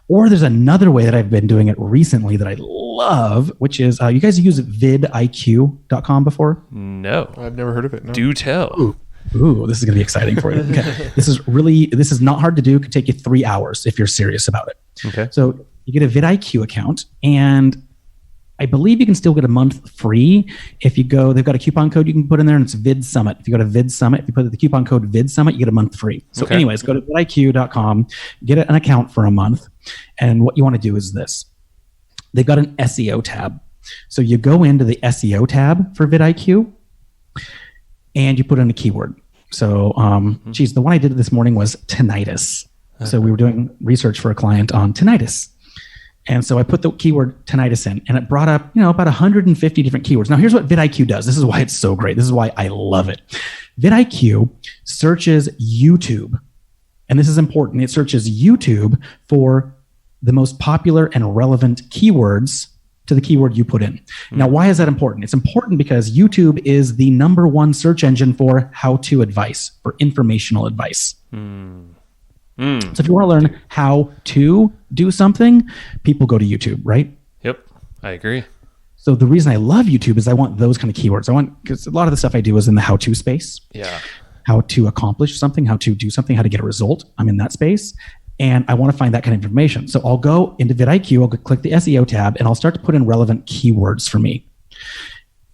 Speaker 3: or there's another way that I've been doing it recently that I love, which is, you guys use vidiq.com before?
Speaker 2: No.
Speaker 1: I've never heard of it. No.
Speaker 2: Do tell.
Speaker 3: Ooh, this is going to be exciting for you. Okay. This is not hard to do. It could take you 3 hours if you're serious about it.
Speaker 2: Okay.
Speaker 3: So you get a vidIQ account, and I believe you can still get a month free if you go. They've got a coupon code you can put in there, and it's VidSummit. If you go to VidSummit, if you put the coupon code VidSummit, you get a month free. So anyways, go to vidiq.com, get an account for a month, and what you want to do is this. They've got an SEO tab. So you go into the SEO tab for vidIQ, and you put in a keyword. So, the one I did this morning was tinnitus. So we were doing research for a client on tinnitus. And so I put the keyword tinnitus in, and it brought up, about 150 different keywords. Now, here's what vidIQ does. This is why it's so great. This is why I love it. vidIQ searches YouTube. And this is important. It searches YouTube for the most popular and relevant keywords to the keyword you put in. Now, why is that important? It's important because YouTube is the #1 search engine for how-to advice, for informational advice. So if you want to learn how to do something, people go to YouTube, right?
Speaker 2: Yep, I agree.
Speaker 3: So the reason I love YouTube is I want those kind of keywords. Because a lot of the stuff I do is in the how-to space.
Speaker 2: Yeah.
Speaker 3: How to accomplish something, how to do something, how to get a result. I'm in that space. And I want to find that kind of information. So I'll go into vidIQ, I'll click the SEO tab, and I'll start to put in relevant keywords for me.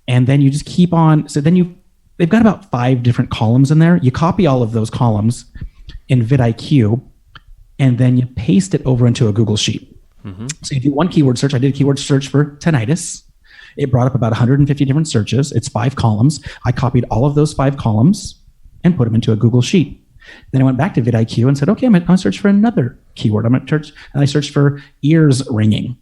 Speaker 3: And then you just keep on. So then they've got about 5 different columns in there. You copy all of those columns in vidIQ, and then you paste it over into a Google Sheet. So you do one keyword search. I did a keyword search for tinnitus. It brought up about 150 different searches. It's 5 columns. I copied all of those 5 columns and put them into a Google Sheet. Then I went back to vidIQ and said, okay, I'm going to search for another keyword. I'm going to search, and I searched for ears ringing.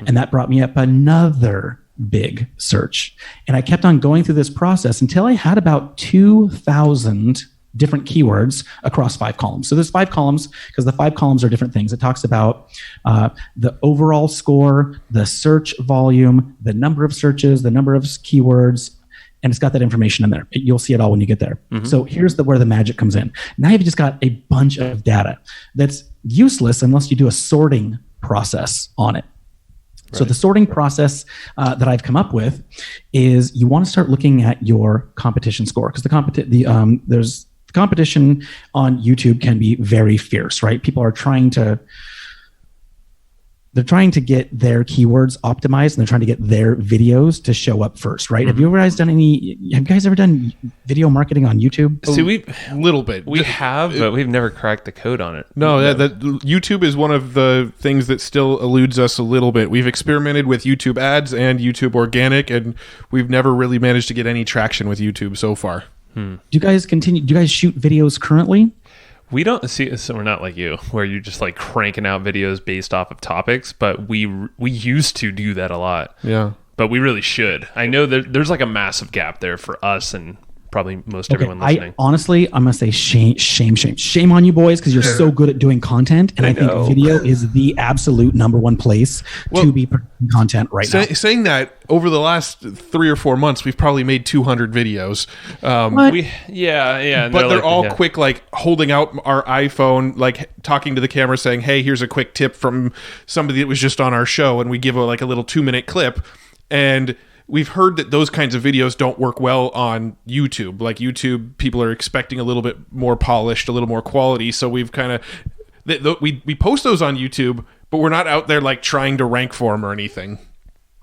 Speaker 3: And that brought me up another big search. And I kept on going through this process until I had about 2,000 different keywords across 5 columns. So there's 5 columns because the 5 columns are different things. It talks about the overall score, the search volume, the number of searches, the number of keywords, and it's got that information in there. You'll see it all when you get there. So here's where the magic comes in. Now you've just got a bunch of data that's useless unless you do a sorting process on it. Right. So the sorting process that I've come up with is you want to start looking at your competition score, because the competition on YouTube can be very fierce, right? People are trying to they're trying to get their keywords optimized, and they're trying to get their videos to show up first, right? Have you guys ever done video marketing on YouTube?
Speaker 2: See,
Speaker 1: A little bit.
Speaker 2: we have, but we've never cracked the code on it.
Speaker 1: No, YouTube is one of the things that still eludes us a little bit. We've experimented with YouTube ads and YouTube organic, and we've never really managed to get any traction with YouTube so far.
Speaker 3: Do you guys shoot videos currently?
Speaker 2: We don't see, so we're not like you, where you're just like cranking out videos based off of topics, but we used to do that a lot.
Speaker 1: Yeah.
Speaker 2: But we really should. I know that there's like a massive gap there for us and probably most everyone listening.
Speaker 3: I'm going to say shame on you boys, because you're so good at doing content, and I think video is the absolute number one place to be producing content right now.
Speaker 1: Saying that, over the last 3 or 4 months, we've probably made 200 videos.
Speaker 2: But
Speaker 1: they're all quick, like holding out our iPhone, like talking to the camera, saying, "Hey, here's a quick tip from somebody that was just on our show," and we give a little 2-minute clip, and we've heard that those kinds of videos don't work well on YouTube. Like YouTube, people are expecting a little bit more polished, a little more quality. So we've kind of we post those on YouTube, but we're not out there like trying to rank for them or anything.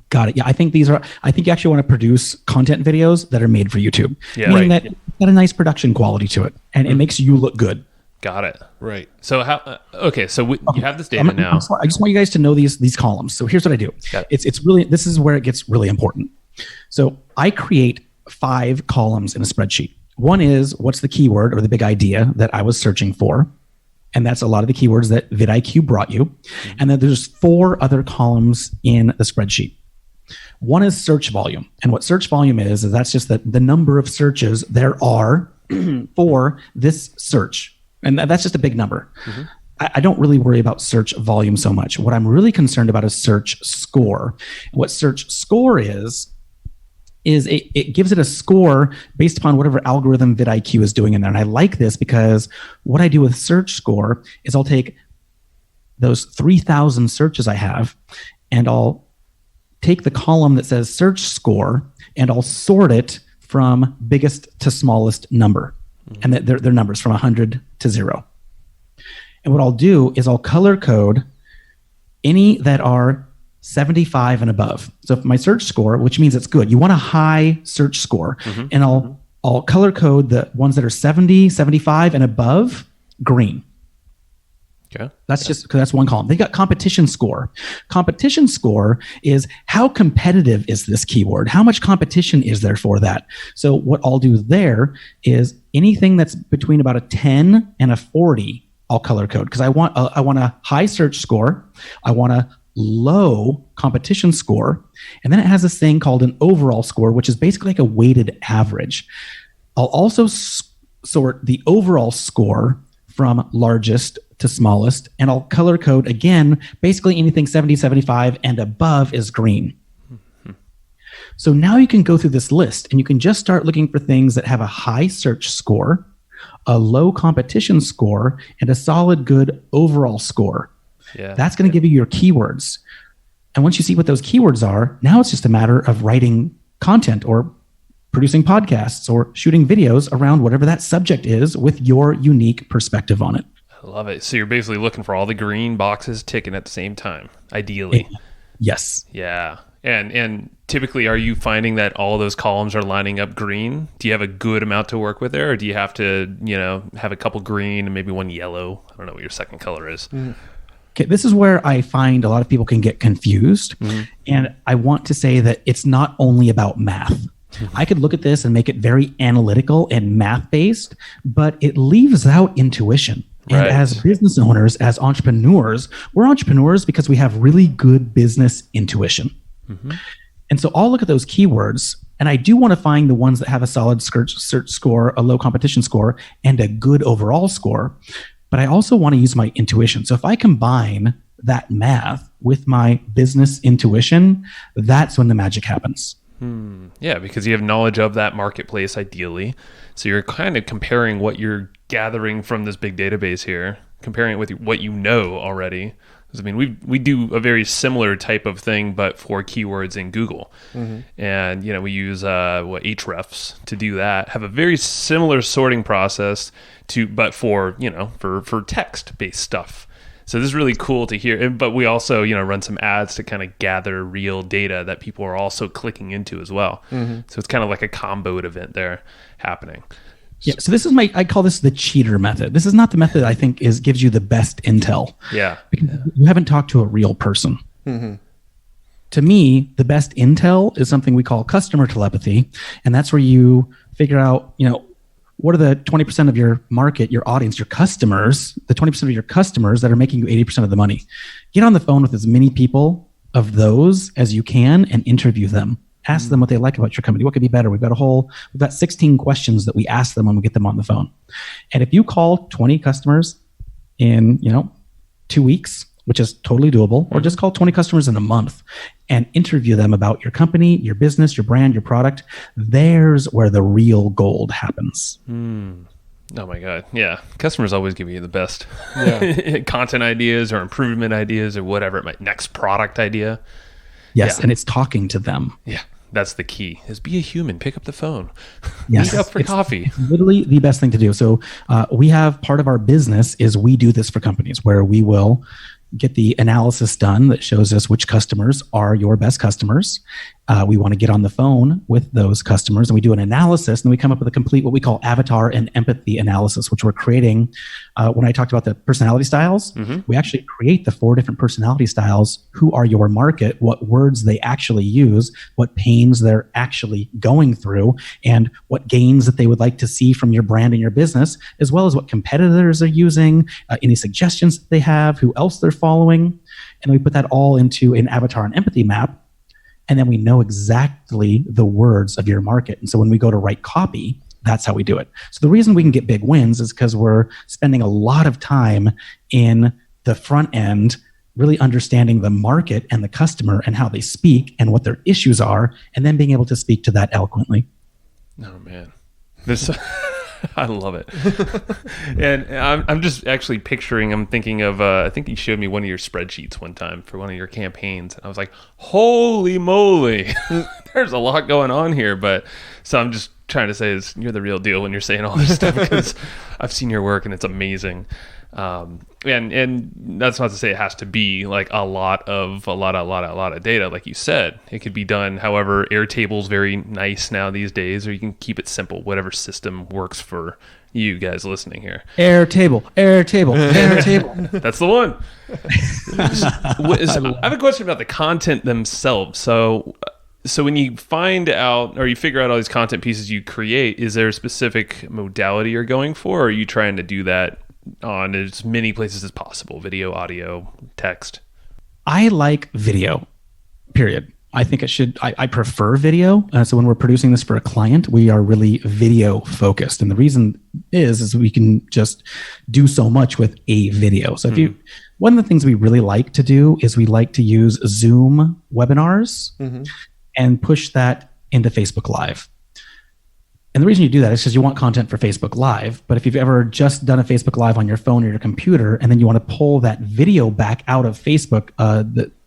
Speaker 3: Got it. Yeah, I think you actually want to produce content videos that are made for YouTube.
Speaker 2: Yeah,
Speaker 3: meaning that it's got a nice production quality to it, and it makes you look good.
Speaker 2: Got it.
Speaker 1: Right.
Speaker 2: So how? You have this data now.
Speaker 3: I just want you guys to know these columns. So here's what I do. It's really, this is where it gets really important. So I create 5 columns in a spreadsheet. One is what's the keyword or the big idea that I was searching for, and that's a lot of the keywords that vidIQ brought you. And then there's 4 other columns in the spreadsheet. One is search volume, and what search volume is that's just the number of searches there are for this search. And that's just a big number. I don't really worry about search volume so much. What I'm really concerned about is search score. What search score is it gives it a score based upon whatever algorithm vidIQ is doing in there. And I like this because what I do with search score is I'll take those 3,000 searches I have, and I'll take the column that says search score, and I'll sort it from biggest to smallest number. And they're numbers from 100 to 0. And what I'll do is I'll color code any that are 75 and above. So if my search score, which means it's good, you want a high search score, and I'll color code the ones that are 70, 75 and above green.
Speaker 2: Okay.
Speaker 3: That's just because that's one column. They got competition score. Competition score is how competitive is this keyword? How much competition is there for that? So what I'll do there is anything that's between about a 10 and a 40, I'll color code, because I want a high search score. I want a low competition score. And then it has this thing called an overall score, which is basically like a weighted average. I'll also sort the overall score from largest to smallest, and I'll color code again, basically anything 70, 75 and above is green. So now you can go through this list and you can just start looking for things that have a high search score, a low competition score, and a solid good overall score. That's going to give you your keywords. And once you see what those keywords are, now it's just a matter of writing content or producing podcasts or shooting videos around whatever that subject is with your unique perspective on it.
Speaker 2: I love it. So you're basically looking for all the green boxes ticking at the same time, ideally.
Speaker 3: Yes.
Speaker 2: Yeah. And typically, are you finding that all those columns are lining up green? Do you have a good amount to work with there, or do you have to, have a couple green and maybe one yellow? I don't know what your second color is.
Speaker 3: Okay, this is where I find a lot of people can get confused. And I want to say that it's not only about math. I could look at this and make it very analytical and math-based, but it leaves out intuition. And as business owners, as entrepreneurs, we're entrepreneurs because we have really good business intuition. And so I'll look at those keywords, and I do want to find the ones that have a solid search score, a low competition score, and a good overall score. But I also want to use my intuition. So if I combine that math with my business intuition, that's when the magic happens.
Speaker 2: Yeah, because you have knowledge of that marketplace, ideally. So you're kind of comparing what you're gathering from this big database here, comparing it with what you know already. Because, we do a very similar type of thing, but for keywords in Google. And, we use Ahrefs to do that, have a very similar sorting process but for text-based stuff. So this is really cool to hear. But we also, run some ads to kind of gather real data that people are also clicking into as well. So it's kind of like a comboed event there happening.
Speaker 3: Yeah, so this is I call this the cheater method. This is not the method I think gives you the best intel.
Speaker 2: Yeah.
Speaker 3: Because you haven't talked to a real person. To me, the best intel is something we call customer telepathy. And that's where you figure out, what are the 20% of your market, your audience, your customers, the 20% of your customers that are making you 80% of the money. Get on the phone with as many people of those as you can and interview them. Ask them what they like about your company. What could be better? We've got 16 questions that we ask them when we get them on the phone. And if you call 20 customers in, 2 weeks, which is totally doable, or just call 20 customers in a month and interview them about your company, your business, your brand, your product, there's where the real gold happens.
Speaker 2: Oh my God. Yeah. Customers always give you the best content ideas or improvement ideas or whatever it might, next product idea.
Speaker 3: Yes. And it's talking to them.
Speaker 2: Yeah. That's the key, is be a human, pick up the phone,
Speaker 3: yes.
Speaker 2: meet up for coffee.
Speaker 3: It's literally the best thing to do. So we have part of our business is we do this for companies where we will get the analysis done that shows us which customers are your best customers. We want to get on the phone with those customers and we do an analysis and we come up with a complete what we call avatar and empathy analysis, which we're creating. When I talked about the personality styles, we actually create the 4 different personality styles. Who are your market? What words they actually use? What pains they're actually going through? And what gains that they would like to see from your brand and your business, as well as what competitors are using, any suggestions that they have, who else they're following. And we put that all into an avatar and empathy map. And then we know exactly the words of your market. And so when we go to write copy, that's how we do it. So the reason we can get big wins is because we're spending a lot of time in the front end, really understanding the market and the customer and how they speak and what their issues are, and then being able to speak to that eloquently.
Speaker 2: Oh, man. This... I love it. And I'm just actually picturing, I'm thinking of, I think you showed me one of your spreadsheets one time for one of your campaigns. And I was like, holy moly, there's a lot going on here. So I'm just trying to say is you're the real deal when you're saying all this stuff because I've seen your work and it's amazing. And that's not to say it has to be like a lot of data. Like you said, it could be done. However, Airtable's very nice now these days, or you can keep it simple, whatever system works for you guys listening here.
Speaker 3: Airtable.
Speaker 2: That's the one. I have a question about the content themselves. So when you find out or you figure out all these content pieces you create, is there a specific modality you're going for, or are you trying to do that on as many places as possible? Video, audio, text?
Speaker 3: I like video, period. I think it should, I prefer video. So when we're producing this for a client, we are really video focused. And the reason is we can just do so much with a video. So one of the things we really like to do is we like to use Zoom webinars and push that into Facebook Live. And the reason you do that is because you want content for Facebook Live. But if you've ever just done a Facebook Live on your phone or your computer, and then you want to pull that video back out of Facebook,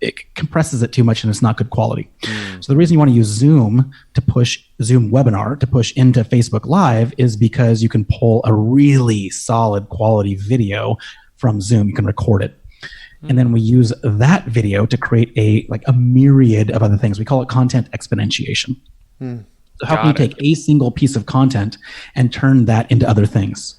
Speaker 3: it compresses it too much and it's not good quality. So the reason you want to use Zoom webinar to push into Facebook Live is because you can pull a really solid quality video from Zoom. You can record it. And then we use that video to create a myriad of other things. We call it content exponentiation. So how can you take a single piece of content and turn that into other things?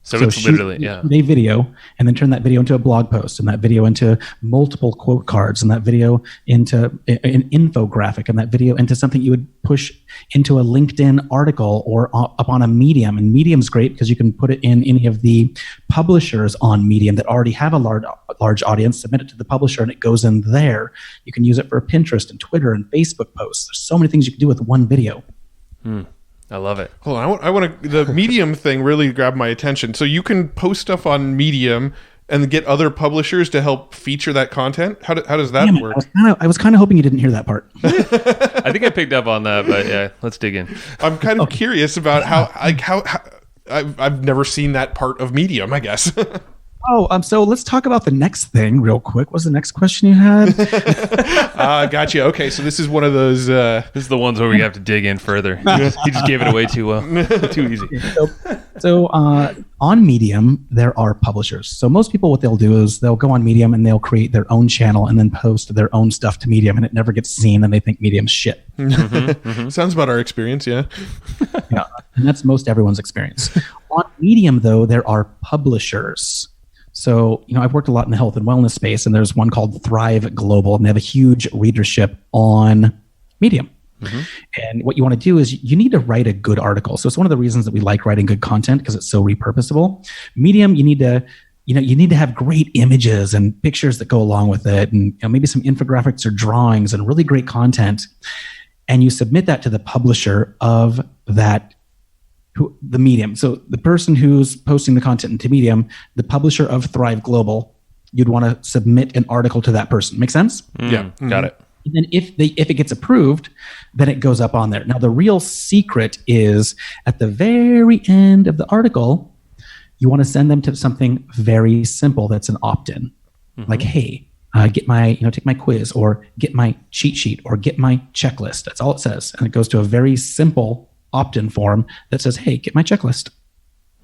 Speaker 2: So it's literally,
Speaker 3: a video and then turn that video into a blog post and that video into multiple quote cards and that video into an infographic and that video into something you would push into a LinkedIn article or up on a Medium. And Medium's great because you can put it in any of the publishers on Medium that already have a large audience, submit it to the publisher and it goes in there. You can use it for Pinterest and Twitter and Facebook posts. There's so many things you can do with one video.
Speaker 2: I love it.
Speaker 1: Hold on, I want to. The Medium thing really grabbed my attention. So you can post stuff on Medium and get other publishers to help feature that content. How does that work?
Speaker 3: I was kind of hoping you didn't hear that part.
Speaker 2: I think I picked up on that, but yeah, let's dig in.
Speaker 1: I'm kind of curious about how I've never seen that part of Medium, I guess.
Speaker 3: So let's talk about the next thing real quick. What's the next question you had?
Speaker 1: Gotcha. Okay, so this is one of those...
Speaker 2: This is the ones where we have to dig in further. He just gave it away too well. Too easy.
Speaker 3: So So on Medium, there are publishers. So most people, what they'll do is they'll go on Medium and they'll create their own channel and then post their own stuff to Medium, and it never gets seen, and they think Medium's shit.
Speaker 1: Sounds about our experience, yeah.
Speaker 3: Yeah, and that's most everyone's experience. On Medium, though, there are publishers. So, I've worked a lot in the health and wellness space, and there's one called Thrive Global, and they have a huge readership on Medium. And what you want to do is you need to write a good article. So it's one of the reasons that we like writing good content, because it's so repurposable. Medium, you need to have great images and pictures that go along with it, and maybe some infographics or drawings and really great content. And you submit that to the publisher of the Medium. So the person who's posting the content into Medium, the publisher of Thrive Global, you'd want to submit an article to that person. Make sense?
Speaker 2: Yeah, got it.
Speaker 3: And then if it gets approved, then it goes up on there. Now, the real secret is at the very end of the article, you want to send them to something very simple that's an opt-in. Like, hey, take my quiz, or get my cheat sheet, or get my checklist. That's all it says. And it goes to a very simple opt-in form that says, hey, get my checklist.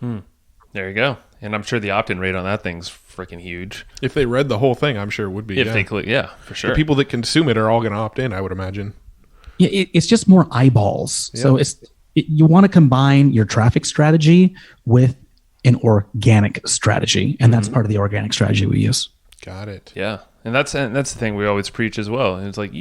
Speaker 2: There you go. And I'm sure the opt-in rate on that thing's freaking huge.
Speaker 1: If they read the whole thing, I'm sure it would be.
Speaker 2: If they click, yeah, for sure.
Speaker 1: The people that consume it are all going to opt in, I would imagine.
Speaker 3: Yeah, it's just more eyeballs. Yeah. So you want to combine your traffic strategy with an organic strategy, and that's part of the organic strategy we use.
Speaker 1: Got it.
Speaker 2: Yeah, and that's the thing we always preach as well. It's like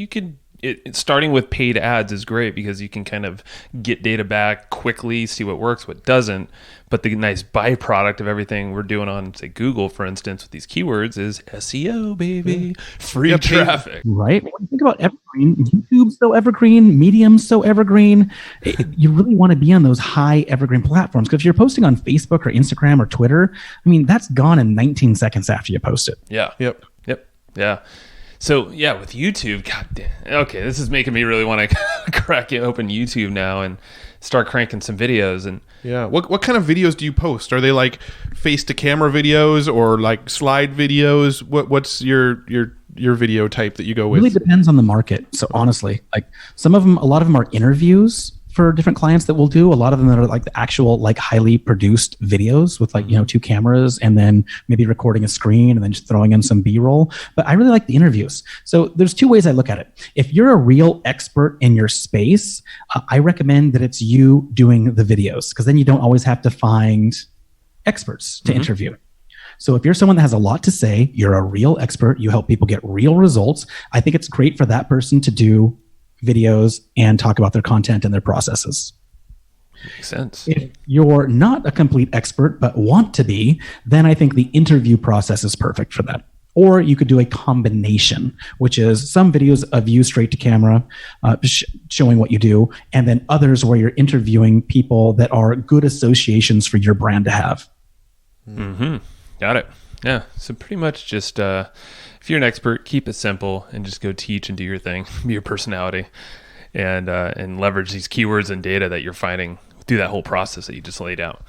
Speaker 2: starting with paid ads is great because you can kind of get data back quickly, see what works, what doesn't. But the nice byproduct of everything we're doing on, say, Google, for instance, with these keywords is SEO, baby. Free traffic.
Speaker 3: Right? When you think about Evergreen, YouTube's so Evergreen, Medium's so Evergreen. You really want to be on those high Evergreen platforms, because if you're posting on Facebook or Instagram or Twitter, that's gone in 19 seconds after you post it.
Speaker 2: Yeah. Yep. Yeah. So yeah, with YouTube, god damn. Okay, this is making me really want to crack open YouTube now and start cranking some videos. And
Speaker 1: yeah, what kind of videos do you post? Are they like face to camera videos or like slide videos? What's your video type that you go with?
Speaker 3: It really depends on the market. So honestly, like a lot of them are interviews for different clients that we'll do. A lot of them that are like the actual, like, highly produced videos with, like, 2 cameras and then maybe recording a screen and then just throwing in some B-roll. But I really like the interviews. So there's 2 ways I look at it. If you're a real expert in your space, I recommend that it's you doing the videos, because then you don't always have to find experts to interview. So if you're someone that has a lot to say, you're a real expert, you help people get real results, I think it's great for that person to do videos and talk about their content and their processes.
Speaker 2: Makes sense.
Speaker 3: If you're not a complete expert but want to be, then I think the interview process is perfect for that. Or you could do a combination, which is some videos of you straight to camera, showing what you do, and then others where you're interviewing people that are good associations for your brand to have.
Speaker 2: Got it. Yeah. So pretty much just if you're an expert, keep it simple and just go teach and do your thing, be your personality, and leverage these keywords and data that you're finding through that whole process that you just laid out.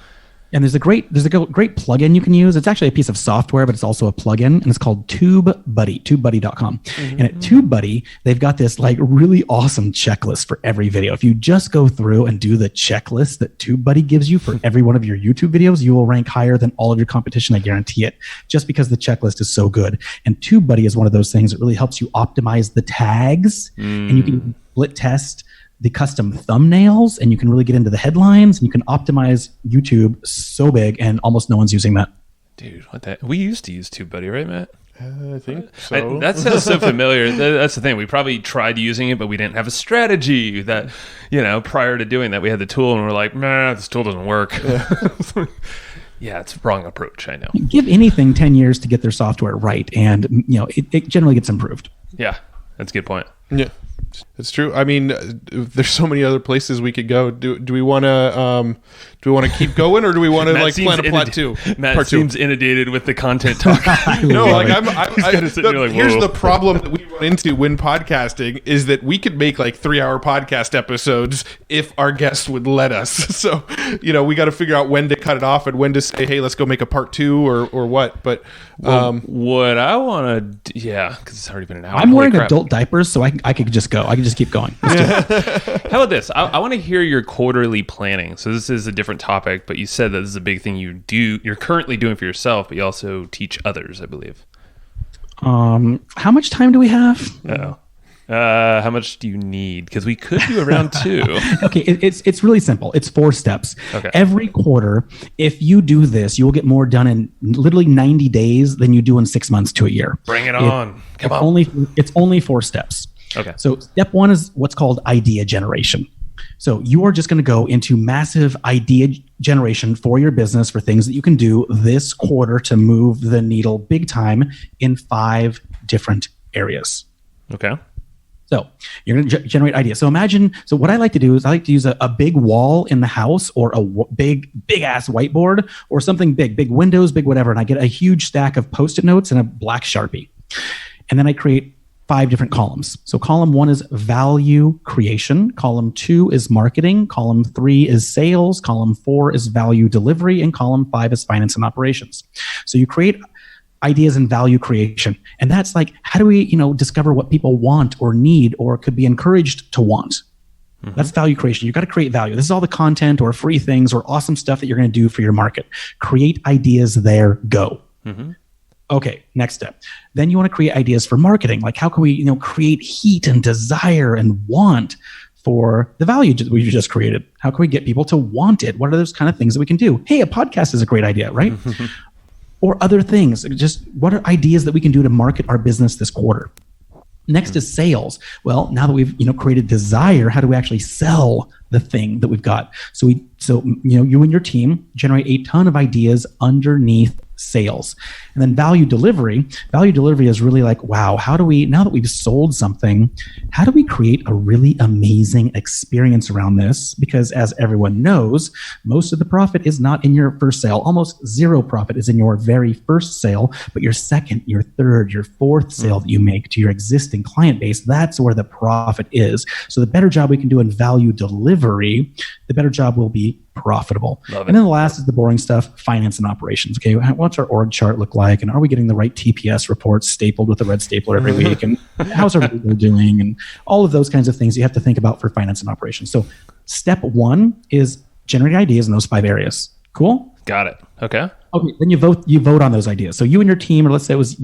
Speaker 3: And there's a great plugin you can use. It's actually a piece of software, but it's also a plugin, and it's called TubeBuddy, tubebuddy.com. And at TubeBuddy, they've got this like really awesome checklist for every video. If you just go through and do the checklist that TubeBuddy gives you for every one of your YouTube videos, you will rank higher than all of your competition. I guarantee it, just because the checklist is so good. And TubeBuddy is one of those things that really helps you optimize the tags, and you can split test the custom thumbnails, and you can really get into the headlines, and you can optimize YouTube so big, and almost no one's using that.
Speaker 2: Dude, we used to use TubeBuddy, right, Matt?
Speaker 1: I think so.
Speaker 2: That sounds so familiar. That's the thing. We probably tried using it, but we didn't have a strategy that, prior to doing that, we had the tool and we're like, nah, this tool doesn't work. Yeah, it's the wrong approach. I know.
Speaker 3: Give anything 10 years to get their software right, and it generally gets improved.
Speaker 2: Yeah, that's a good point.
Speaker 1: Yeah. It's true. I mean, there's so many other places we could go. Do we want to keep going, or do we want to like plan a plot 2?
Speaker 2: Matt seems inundated with the content talk.
Speaker 1: No, like here's the problem that we run into when podcasting is that we could make like 3-hour podcast episodes if our guests would let us. So, we got to figure out when to cut it off and when to say, hey, let's go make a part 2 or what. But
Speaker 2: what I want to, because it's already been an hour.
Speaker 3: I'm wearing adult diapers, so I could just go. I can just keep going.
Speaker 2: How about this? I want to hear your quarterly planning. So this is a different different topic, but you said that this is a big thing you're currently doing for yourself, but you also teach others, I believe.
Speaker 3: How much time do we have?
Speaker 2: Oh. How much do you need? Because we could do around 2.
Speaker 3: Okay, it's really simple. It's 4 steps.
Speaker 2: Okay.
Speaker 3: Every quarter, if you do this, you will get more done in literally 90 days than you do in 6 months to a year.
Speaker 2: Bring it on. Come on.
Speaker 3: It's only 4 steps.
Speaker 2: Okay.
Speaker 3: So step 1 is what's called idea generation. So you are just going to go into massive idea generation for your business for things that you can do this quarter to move the needle big time in 5 different areas.
Speaker 2: Okay.
Speaker 3: So you're going to generate ideas. So imagine, so what I like to do is I like to use a big wall in the house or a big ass whiteboard or something big windows, big whatever. And I get a huge stack of Post-it notes and a black Sharpie. And then I create 5 different columns. So column 1 is value creation. Column 2 is marketing. Column 3 is sales. Column 4 is value delivery. And column 5 is finance and operations. So you create ideas and value creation. And that's like, how do we, discover what people want or need or could be encouraged to want? Mm-hmm. That's value creation. You got to create value. This is all the content or free things or awesome stuff that you're going to do for your market. Create ideas there, go. Mm-hmm. Okay, next step. Then you want to create ideas for marketing. Like how can we, create heat and desire and want for the value that we just created? How can we get people to want it? What are those kind of things that we can do? Hey, a podcast is a great idea, right? Or other things. Just what are ideas that we can do to market our business this quarter? Next is sales. Well, now that we've created desire, how do we actually sell the thing that we've got? So you and your team generate a ton of ideas underneath sales. And then value delivery is really like, wow, how do we, now that we've sold something, how do we create a really amazing experience around this? Because as everyone knows, most of the profit is not in your first sale. Almost zero profit is in your very first sale, but your second, your third, your fourth sale that you make to your existing client base, that's where the profit is. So the better job we can do in value delivery, the better job will be profitable. And then the last is the boring stuff, finance and operations. Okay, what's our org chart look like? And are we getting the right TPS reports stapled with a red stapler every week? And how's our people doing? And all of those kinds of things you have to think about for finance and operations. So step 1 is generating ideas in those 5 areas. Cool?
Speaker 2: Got it. Okay.
Speaker 3: Okay, then you vote on those ideas. So you and your team, or let's say it was,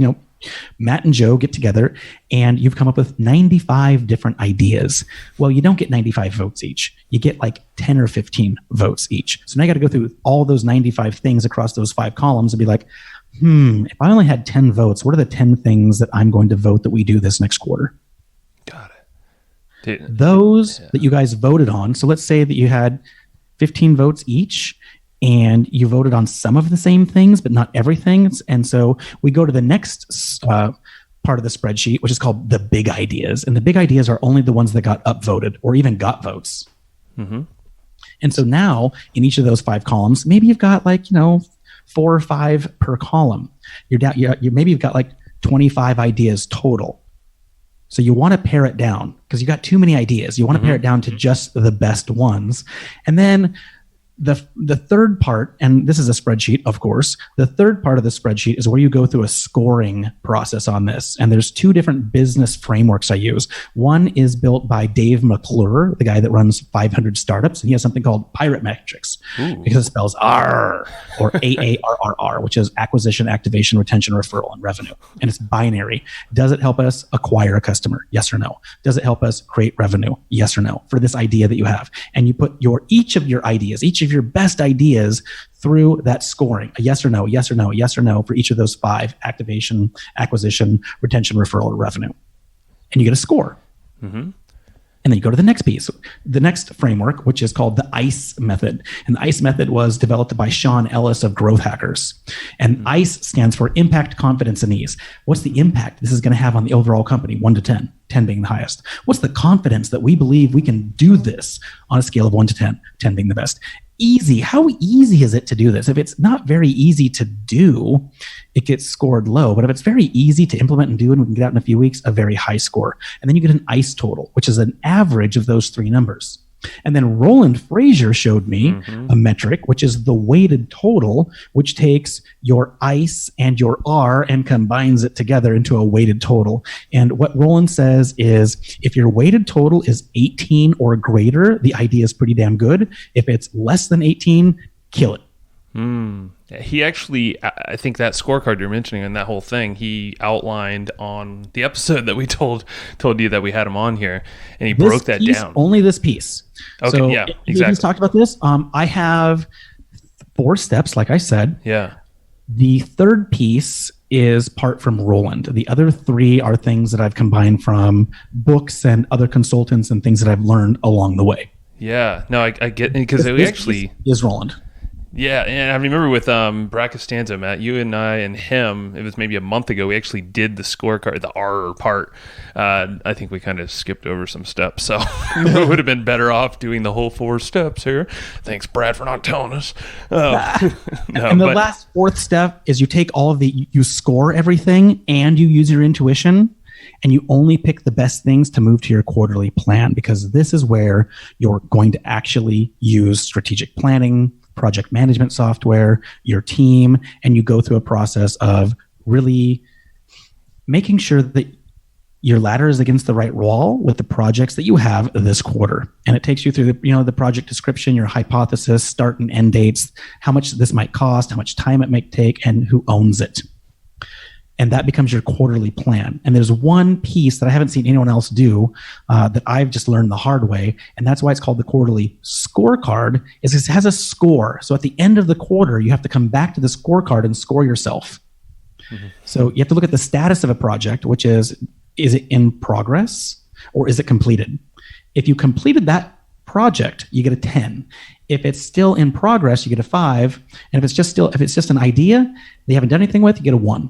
Speaker 3: Matt and Joe get together and you've come up with 95 different ideas. Well, you don't get 95 votes each. You get like 10 or 15 votes each. So now you got to go through all those 95 things across those 5 columns and be like, if I only had 10 votes, what are the 10 things that I'm going to vote that we do this next quarter?
Speaker 2: Got it.
Speaker 3: Those that you guys voted on. So let's say that you had 15 votes each and you voted on some of the same things, but not everything. And so we go to the next part of the spreadsheet, which is called the big ideas. And the big ideas are only the ones that got upvoted or even got votes. Mm-hmm. And so now in each of those 5 columns, maybe you've got 4 or 5 per column. Maybe you've got 25 ideas total. So you want to pare it down because you got too many ideas. You want to pare it down to just the best ones. And then the third part, and this is a spreadsheet, of course, the third part of the spreadsheet is where you go through a scoring process on this. And there's 2 different business frameworks I use. One is built by Dave McClure, the guy that runs 500 startups, and he has something called Pirate Metrics. Because it spells R or AARRR, which is acquisition, activation, retention, referral, and revenue. And it's binary. Does it help us acquire a customer? Yes or no? Does it help us create revenue? Yes or no? For this idea that you have. And you put each of your ideas, each of your best ideas through that scoring, a yes or no, yes or no, yes or no for each of those 5: activation, acquisition, retention, referral, or revenue. And you get a score. Mm-hmm. And then you go to the next piece, the next framework, which is called the ICE method. And the ICE method was developed by Sean Ellis of Growth Hackers. And ICE stands for impact, confidence, and ease. What's the impact this is going to have on the overall company? 1 to 10, 10 being the highest. What's the confidence that we believe we can do this on a scale of 1 to 10, 10 being the best? Easy. How easy is it to do this? If it's not very easy to do, it gets scored low. But if it's very easy to implement and do, and we can get out in a few weeks, a very high score. And then you get an ICE total, which is an average of those 3 numbers. And then Roland Frazier showed me a metric, which is the weighted total, which takes your ICE and your R and combines it together into a weighted total. And what Roland says is if your weighted total is 18 or greater, the idea is pretty damn good. If it's less than 18, kill it.
Speaker 2: He actually, I think that scorecard you're mentioning and that whole thing, he outlined on the episode that we told you that we had him on here, and he broke that down.
Speaker 3: Only this piece.
Speaker 2: Okay,
Speaker 3: so
Speaker 2: yeah, exactly.
Speaker 3: He's talked about this. I have 4 steps, like I said.
Speaker 2: Yeah.
Speaker 3: The third piece is part from Roland. The other 3 are things that I've combined from books and other consultants and things that I've learned along the way.
Speaker 2: Yeah. No, I get it, because we actually
Speaker 3: is Roland.
Speaker 2: Yeah, and I remember with Brad Costanzo, Matt, you and I and him, it was maybe a month ago, we actually did the scorecard, the R part. I think we kind of skipped over some steps, so we would have been better off doing the whole 4 steps here. Thanks, Brad, for not telling us.
Speaker 3: Last 4th step is you take all of you score everything and you use your intuition, and you only pick the best things to move to your quarterly plan, because this is where you're going to actually use strategic planning, project management software, your team, and you go through a process of really making sure that your ladder is against the right wall with the projects that you have this quarter. And it takes you through the project description, your hypothesis, start and end dates, how much this might cost, how much time it might take, and who owns it. And that becomes your quarterly plan. And there's one piece that I haven't seen anyone else do that I've just learned the hard way. And that's why it's called the quarterly scorecard, is it has a score. So at the end of the quarter, you have to come back to the scorecard and score yourself. So you have to look at the status of a project, which is it in progress or is it completed? If you completed that project, you get a 10. If it's still in progress, you get a 5. And if it's just an idea they haven't done anything with, you get a 1.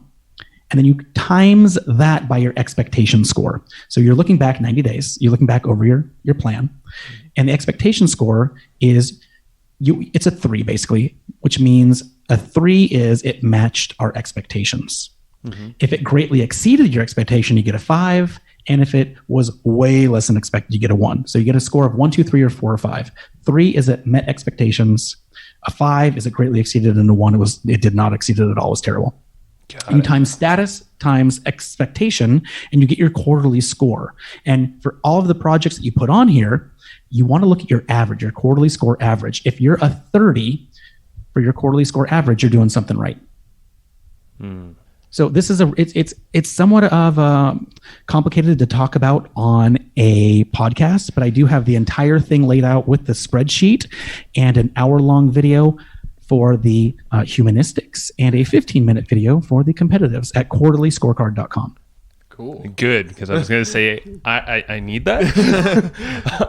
Speaker 3: And then you times that by your expectation score. So you're looking back 90 days. You're looking back over your plan. And the expectation score is it's a 3 basically, which means a 3 is it matched our expectations. If it greatly exceeded your expectation, you get a 5. And if it was way less than expected, you get a 1. So you get a score of 1, 2, 3, or 4, or 5. 3 is it met expectations. A 5 is it greatly exceeded, and a 1 it did not exceed it at all. It was terrible. You times status times expectation, and you get your quarterly score. And for all of the projects that you put on here, you want to look at your average, your quarterly score average. If you're a 30 for your quarterly score average, you're doing something right. So this is it's somewhat of complicated to talk about on a podcast, but I do have the entire thing laid out with the spreadsheet and an hour-long video for the humanistics and a 15-minute video for the competitives at quarterlyscorecard.com.
Speaker 2: Cool. Good, because I was going to say I need that.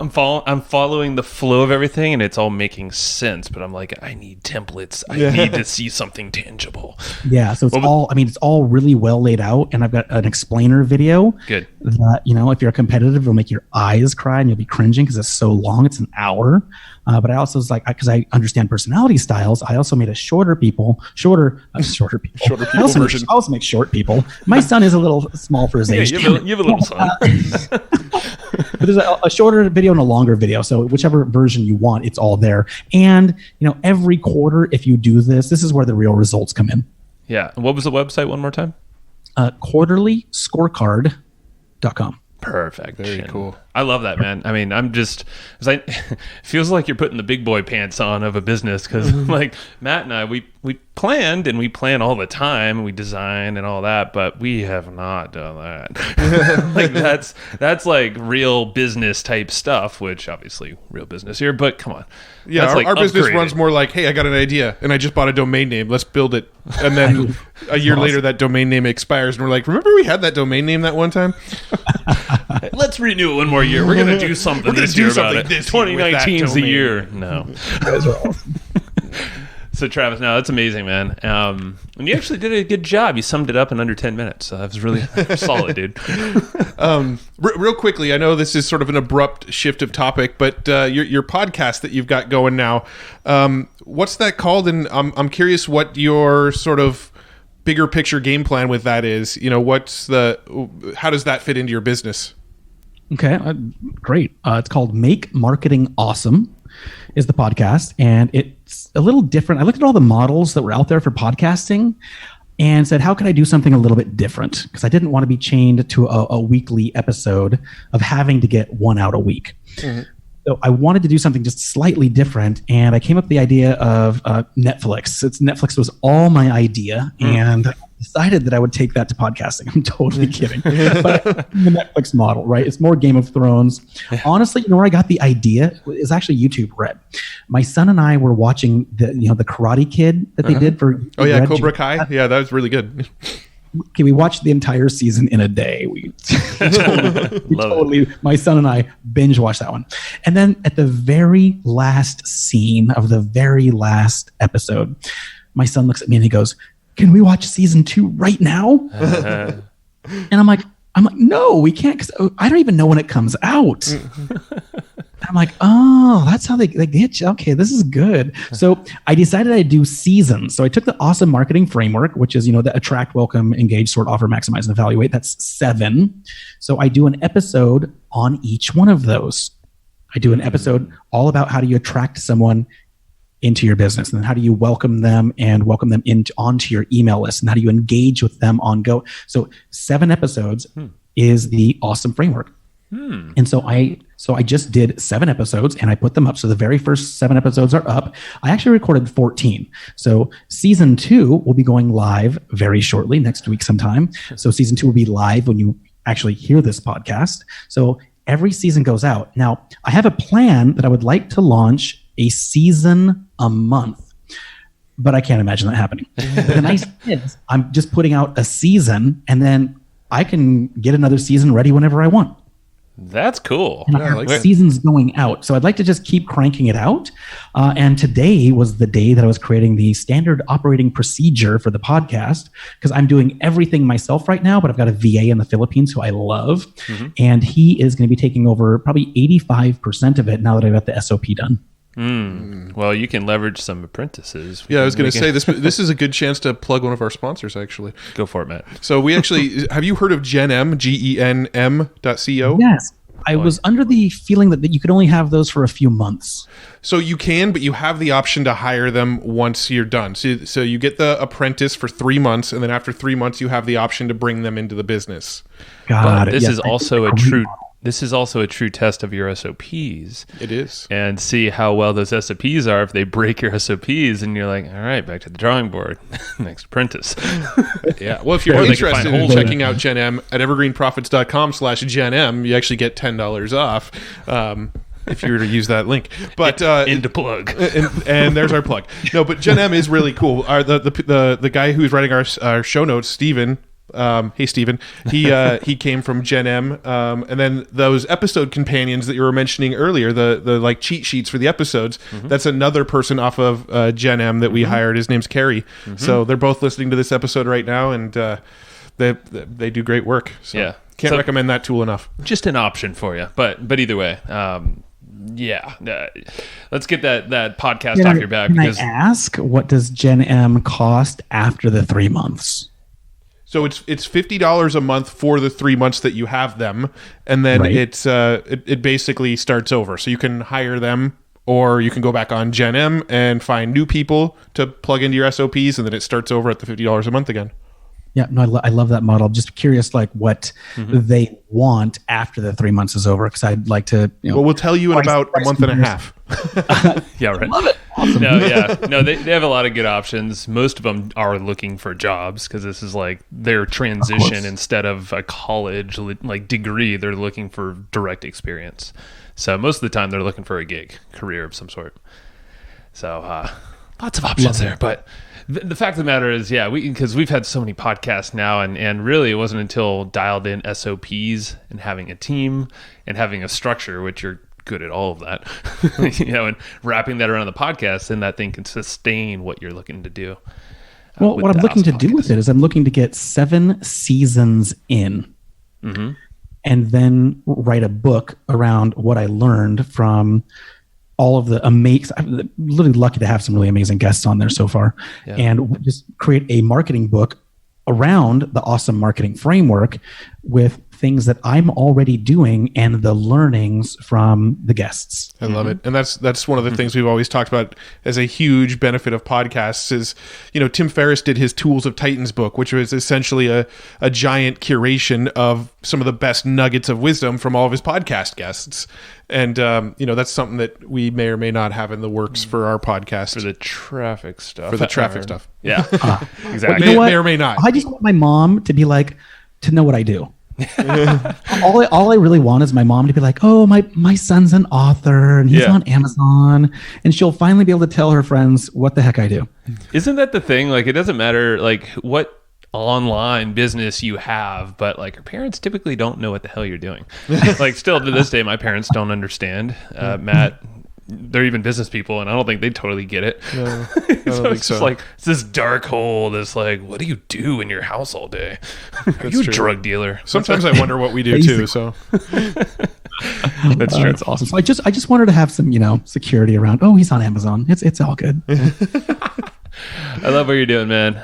Speaker 2: I'm following the flow of everything, and it's all making sense. But I'm like, I need templates. I need to see something tangible.
Speaker 3: Yeah. So it's all really well laid out, and I've got an explainer video.
Speaker 2: Good.
Speaker 3: That if you're competitive, it'll make your eyes cry and you'll be cringing because it's so long. It's an hour. But I also was like, because I understand personality styles, I also made a shorter people version. I also make short people. My son is a little small for his age.
Speaker 2: You have a little son.
Speaker 3: But there's a shorter video and a longer video. So whichever version you want, it's all there. And every quarter, if you do this is where the real results come in.
Speaker 2: Yeah. And what was the website one more time?
Speaker 3: Quarterlyscorecard.com.
Speaker 2: Perfect.
Speaker 1: Very cool.
Speaker 2: I love that, man. I mean, it feels like you're putting the big boy pants on of a business, because like Matt and I, we planned, and we plan all the time, and we design and all that, but we have not done that. Like that's like real business type stuff, which obviously real business here, but come on.
Speaker 1: Yeah, our business runs more like, hey, I got an idea and I just bought a domain name. Let's build it. And then a year later, that domain name expires, and we're like, remember we had that domain name that one time?
Speaker 2: Let's renew it one more year. We're going to do something this year about it. 2019 is the year. No.
Speaker 3: Those are awesome.
Speaker 2: So Travis, no, that's amazing, man. And you actually did a good job. You summed it up in under 10 minutes. So that was really solid, dude.
Speaker 1: Real quickly, I know this is sort of an abrupt shift of topic, but your podcast that you've got going now, what's that called? And I'm curious what your sort of bigger picture game plan with that is. How does that fit into your business?
Speaker 3: Okay, great. It's called Make Marketing Awesome is the podcast, and it's a little different. I looked at all the models that were out there for podcasting and said, how could I do something a little bit different? Because I didn't want to be chained to a weekly episode of having to get one out a week. Mm-hmm. So I wanted to do something just slightly different, and I came up with the idea of Netflix. Netflix was all my idea, and I decided that I would take that to podcasting. I'm totally kidding. But the Netflix model, right? It's more Game of Thrones. Honestly, where I got the idea is actually YouTube Red. My son and I were watching the Karate Kid that they did for
Speaker 1: Red. Cobra Kai. Yeah, that was really good.
Speaker 3: Okay, we watched the entire season in a day. We totally, my son and I binge watched that one. And then at the very last scene of the very last episode, my son looks at me and he goes, "Can we watch season 2 right now?" And I'm like, no, we can't, because I don't even know when it comes out. I'm like, oh, that's how they get you. Okay, this is good. So I decided I'd do seasons. So I took the awesome marketing framework, which is, the attract, welcome, engage, sort, offer, maximize, and evaluate. That's 7. So I do an episode on each one of those. I do an episode all about how do you attract someone into your business, and then how do you welcome them onto your email list, and how do you engage with them on go. So 7 episodes is the awesome framework. And so I just did 7 episodes and I put them up. So the very first 7 episodes are up. I actually recorded 14. So season 2 will be going live very shortly, next week sometime. So season 2 will be live when you actually hear this podcast. So every season goes out. Now, I have a plan that I would like to launch a season a month, but I can't imagine that happening. But the nice thing is I'm just putting out a season, and then I can get another season ready whenever I want.
Speaker 2: That's cool.
Speaker 3: And our season's going out. So I'd like to just keep cranking it out. And today was the day that I was creating the standard operating procedure for the podcast, because I'm doing everything myself right now, but I've got a VA in the Philippines who I love. And he is going to be taking over probably 85% of it now that I've got the SOP done.
Speaker 2: Well, you can leverage some apprentices.
Speaker 1: Yeah, I was going to say this is a good chance to plug one of our sponsors, actually.
Speaker 2: Go for it, Matt.
Speaker 1: So we actually, have you heard of GenM, GENM.co?
Speaker 3: Yes. I was under the feeling that you could only have those for a few months.
Speaker 1: So you can, but you have the option to hire them once you're done. So you get the apprentice for 3 months, and then after 3 months, you have the option to bring them into the business.
Speaker 3: Got it.
Speaker 2: This is also a true... This is also a true test of your SOPs.
Speaker 1: It is.
Speaker 2: And see how well those SOPs are. If they break your SOPs and you're like, all right, back to the drawing board. Next apprentice.
Speaker 1: Yeah. Well, if you're interested in checking out GenM at evergreenprofits.com/GenM, you actually get $10 off. If you were to use that link. But
Speaker 2: into plug.
Speaker 1: And there's our plug. No, but GenM is really cool. The guy who's writing our show notes, Steven. Hey Steven, he came from GenM, and then those episode companions that you were mentioning earlier, the like cheat sheets for the episodes. That's another person off of GenM that we hired. His name's Carrie. So they're both listening to this episode right now, and they do great work. So can't recommend that tool enough.
Speaker 2: Just an option for you, but either way. Let's get that podcast off your back.
Speaker 3: Can I ask, what does GenM cost after the 3 months?
Speaker 1: So it's $50 a month for the 3 months that you have them, and then it basically starts over. So you can hire them, or you can go back on GenM and find new people to plug into your SOPs, and then it starts over at the $50 a month again.
Speaker 3: Yeah, no, I love that model. I'm just curious, like what they want after the 3 months is over, because I'd like to.
Speaker 1: Well, we'll tell you in about a month and a half.
Speaker 2: Yeah, right.
Speaker 3: Love it. Awesome.
Speaker 2: No, they have a lot of good options. Most of them are looking for jobs, because this is like their transition. Instead of a college like degree, they're looking for direct experience. So most of the time, they're looking for a gig, career of some sort. So lots of options there, but. The fact of the matter is, because we've had so many podcasts now, and really it wasn't until dialed in SOPs and having a team and having a structure, which you're good at all of that, and wrapping that around the podcast, then that thing can sustain what you're looking to do.
Speaker 3: Well, what I'm looking to do with it is I'm looking to get 7 seasons in, and then write a book around what I learned from all of the amazing. I'm literally lucky to have some really amazing guests on there so far, and just create a marketing book around the awesome marketing framework with things that I'm already doing and the learnings from the guests.
Speaker 1: I love it. And that's one of the things we've always talked about as a huge benefit of podcasts is, Tim Ferriss did his Tools of Titans book, which was essentially a giant curation of some of the best nuggets of wisdom from all of his podcast guests. And, that's something that we may or may not have in the works for our podcast.
Speaker 2: For the traffic stuff.
Speaker 1: Yeah.
Speaker 2: Exactly.
Speaker 1: May or may not.
Speaker 3: I just want my mom to be like, to know what I do. all I really want is my mom to be like, oh, my son's an author and he's on Amazon, and she'll finally be able to tell her friends what the heck I do.
Speaker 2: Isn't that the thing? Like, it doesn't matter like what online business you have, but like your parents typically don't know what the hell you're doing. Like, still to this day, my parents don't understand. Matt, they're even business people, and I don't think they totally get it.
Speaker 1: No,
Speaker 2: so it's just like it's this dark hole that's like, what do you do in your house all day? Are you a drug dealer?
Speaker 1: Sometimes I wonder what we do too. So
Speaker 2: that's true.
Speaker 3: That's awesome. So I just wanted to have some security around. Oh, he's on Amazon. It's all good.
Speaker 2: I love what you're doing, man.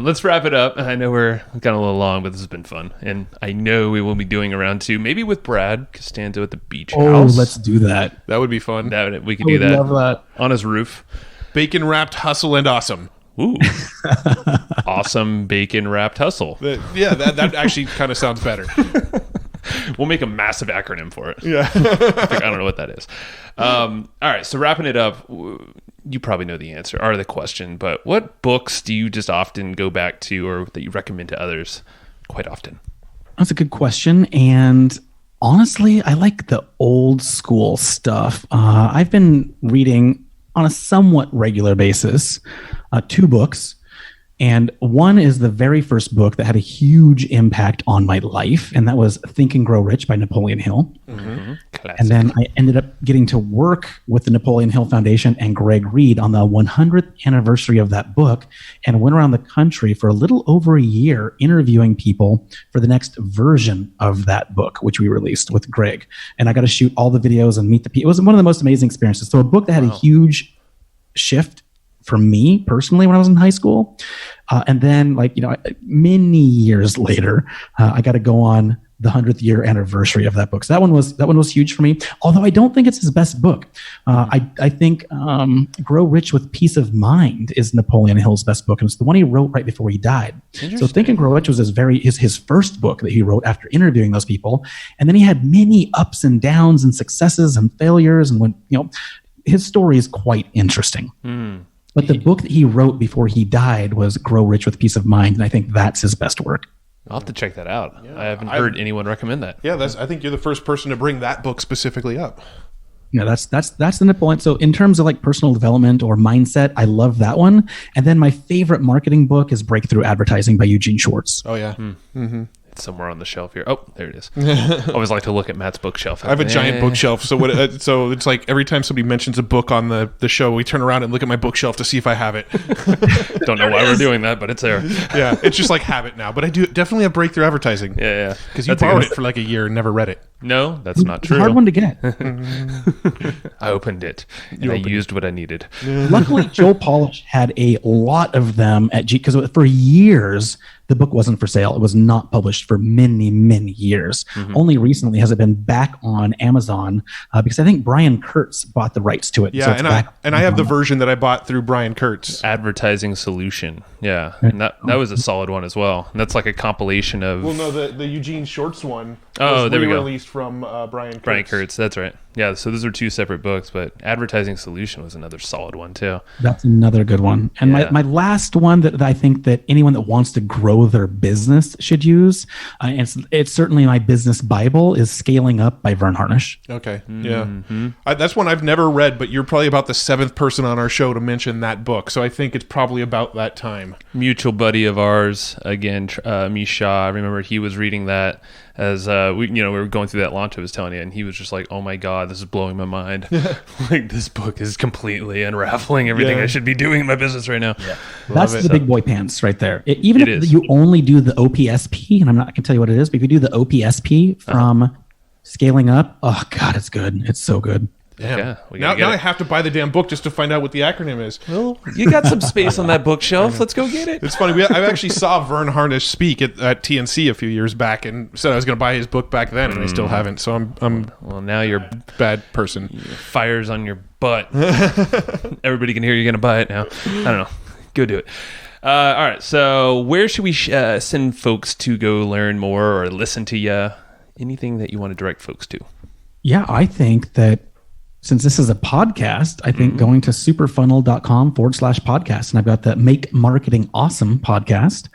Speaker 2: Let's wrap it up. I know we're kind of a little long, but this has been fun. And I know we will be doing a round 2, maybe with Brad Costanzo at the beach house.
Speaker 3: Oh, let's do that.
Speaker 1: That would be fun.
Speaker 2: We could do that,
Speaker 3: love that
Speaker 2: on his roof.
Speaker 1: Bacon wrapped hustle and awesome.
Speaker 2: Ooh. Awesome bacon wrapped hustle.
Speaker 1: That actually kind of sounds better.
Speaker 2: We'll make a massive acronym for it.
Speaker 1: Yeah.
Speaker 2: I don't know what that is. All right. So wrapping it up, you probably know the answer or the question, but what books do you just often go back to or that you recommend to others quite often?
Speaker 3: That's a good question. And honestly, I like the old school stuff. I've been reading on a somewhat regular basis 2 books. And one is the very first book that had a huge impact on my life, and that was Think and Grow Rich by Napoleon Hill.
Speaker 2: Mm-hmm.
Speaker 3: And then I ended up getting to work with the Napoleon Hill Foundation and Greg Reed on the 100th anniversary of that book, and went around the country for a little over a year interviewing people for the next version of that book, which we released with Greg. And I got to shoot all the videos and meet the people. It was one of the most amazing experiences. So a book that had a huge shift for me personally when I was in high school. And then many years later, I got to go on the 100th year anniversary of that book. So that one was huge for me. Although I don't think it's his best book. I think Grow Rich with Peace of Mind is Napoleon Hill's best book. And it's the one he wrote right before he died. So Think and Grow Rich was his first book that he wrote after interviewing those people. And then he had many ups and downs and successes and failures. And his story is quite interesting. But the book that he wrote before he died was Grow Rich with Peace of Mind, and I think that's his best work.
Speaker 2: I'll have to check that out. Yeah, I haven't heard anyone recommend that.
Speaker 1: Yeah, I think you're the first person to bring that book specifically up.
Speaker 3: Yeah, that's the point. So in terms of personal development or mindset, I love that one. And then my favorite marketing book is Breakthrough Advertising by Eugene Schwartz.
Speaker 1: Oh yeah. Mm-hmm.
Speaker 2: It's somewhere on the shelf here. Oh, there it is. I always like to look at Matt's bookshelf.
Speaker 1: I have a giant bookshelf. So so it's like every time somebody mentions a book on the show, we turn around and look at my bookshelf to see if I have it.
Speaker 2: Don't know why we're doing that, but it's there.
Speaker 1: Yeah, it's just like habit now. But I do definitely have Breakthrough Advertising.
Speaker 2: Yeah.
Speaker 1: Because you borrowed it for like a year and never read it.
Speaker 2: No, that's not true.
Speaker 3: It's a hard one to get.
Speaker 2: I opened it and I used what I needed.
Speaker 3: Luckily, Joe Polish had a lot of them at because for years the book wasn't for sale. It was not published for many, many years. Mm-hmm. Only recently has it been back on Amazon because I think Brian Kurtz bought the rights to it.
Speaker 1: Yeah, so I have the version that I bought through Brian Kurtz.
Speaker 2: Advertising Solution. Yeah, and that was a solid one as well. And that's like a compilation of...
Speaker 1: Well, no, the Eugene Schwartz one
Speaker 2: was
Speaker 1: there we go. Released from Brian Kurtz.
Speaker 2: Brian Kurtz, that's right. Yeah, so those are 2 separate books, but Advertising Solution was another solid one too.
Speaker 3: That's another good one. And my last one that I think that anyone that wants to grow their business should use, and it's certainly my business Bible, is Scaling Up by Vern Harnish.
Speaker 1: Okay, yeah. That's one I've never read, but you're probably about the 7th person on our show to mention that book, so I think it's probably about that time.
Speaker 2: Mutual buddy of ours, again, Misha, I remember he was reading that as we were going through that launch I was telling you, and he was just like, oh my God, this is blowing my mind. Like, this book is completely unraveling everything I should be doing in my business right now.
Speaker 3: Yeah. That's the big boy pants right there. Even if you only do the OPSP, and I can tell you what it is, but if you do the OPSP from Scaling Up, oh God, it's good. It's so good.
Speaker 1: Damn.
Speaker 2: Yeah, we
Speaker 1: now
Speaker 2: gotta get
Speaker 1: I
Speaker 2: it.
Speaker 1: have to buy the damn book just to find out what the acronym is.
Speaker 2: Well, you got some space on that bookshelf. Let's go get it.
Speaker 1: It's funny. I actually saw Vern Harnish speak at TNC a few years back, and said I was going to buy his book back then, and I still haven't. So I'm
Speaker 2: Well, now you're
Speaker 1: a bad person.
Speaker 2: fires on your butt. Everybody can hear you're going to buy it now. I don't know. Go do it. All right. So where should we send folks to go learn more or listen to you? Anything that you want to direct folks to?
Speaker 3: Yeah, I think that since this is a podcast, I think going to superfunnel.com/podcast. And I've got the Make Marketing Awesome podcast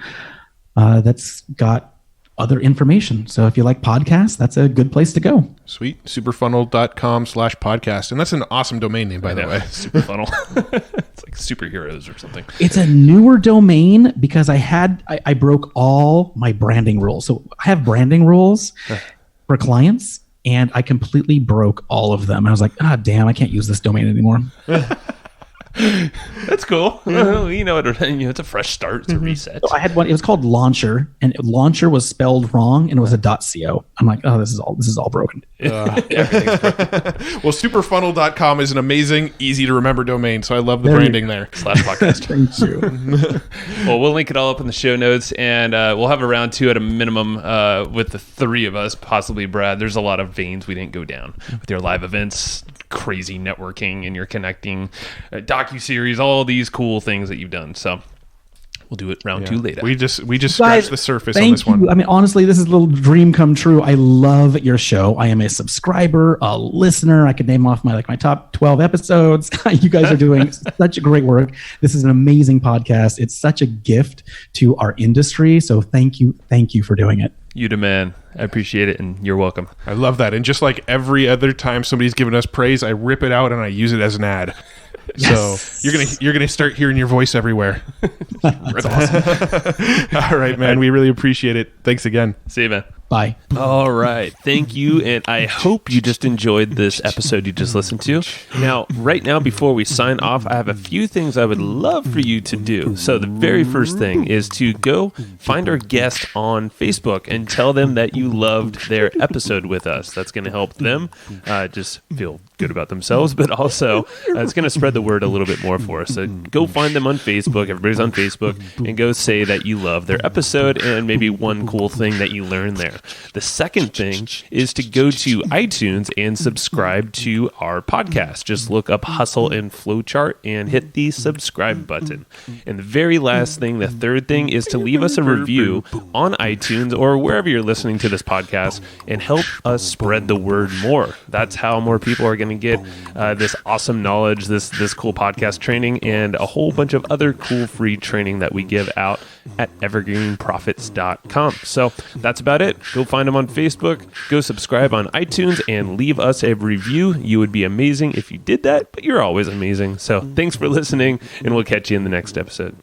Speaker 3: that's got other information. So if you like podcasts, that's a good place to go.
Speaker 1: Sweet. Superfunnel.com/podcast. And that's an awesome domain name, by the way.
Speaker 2: Super funnel. It's like superheroes or something.
Speaker 3: It's a newer domain because I broke all my branding rules. So I have branding rules for clients, and I completely broke all of them. I was like, damn, I can't use this domain anymore.
Speaker 2: That's cool. It's a fresh start. It's a reset.
Speaker 3: So I had one. It was called Launcher, and Launcher was spelled wrong, and it was a .co. I'm like, this is all broken.
Speaker 1: Well, superfunnel.com is an amazing, easy to remember domain. So I love the branding there.
Speaker 2: /podcast.
Speaker 3: Thank you.
Speaker 2: Well, we'll link it all up in the show notes, and we'll have a round 2 at a minimum with the 3 of us, possibly Brad. There's a lot of veins we didn't go down with your live events, crazy networking, and your connecting docuseries, all these cool things that you've done. So we'll do it round 2 later.
Speaker 1: We just scratched the surface on this one.
Speaker 3: I mean, honestly, this is a little dream come true. I love your show. I am a subscriber, a listener. I could name off my top 12 episodes. You guys are doing such great work. This is an amazing podcast. It's such a gift to our industry. So thank you for doing it.
Speaker 2: You the man. I appreciate it, and you're welcome.
Speaker 1: I love that. And just like every other time somebody's given us praise, I rip it out and I use it as an ad.
Speaker 3: Yes.
Speaker 1: So you're gonna start hearing your voice everywhere.
Speaker 3: That's awesome.
Speaker 1: All right, man. We really appreciate it. Thanks again.
Speaker 2: See you, man.
Speaker 3: Bye.
Speaker 2: All right. Thank you. And I hope you just enjoyed this episode you just listened to. Now, right now, before we sign off, I have a few things I would love for you to do. So the very first thing is to go find our guest on Facebook and tell them that you loved their episode with us. That's going to help them just feel good about themselves, but also it's going to spread the word a little bit more for us. So go find them on Facebook. Everybody's on Facebook, and go say that you love their episode and maybe one cool thing that you learned there. The second thing is to go to iTunes and subscribe to our podcast. Just look up Hustle and Flowchart and hit the subscribe button. And the very last thing, the third thing, is to leave us a review on iTunes or wherever you're listening to this podcast and help us spread the word more. That's how more people are going to get this awesome knowledge, this cool podcast training, and a whole bunch of other cool free training that we give out at evergreenprofits.com. So that's about it. Go find them on Facebook, go subscribe on iTunes, and leave us a review. You would be amazing if you did that, but you're always amazing. So thanks for listening, and we'll catch you in the next episode.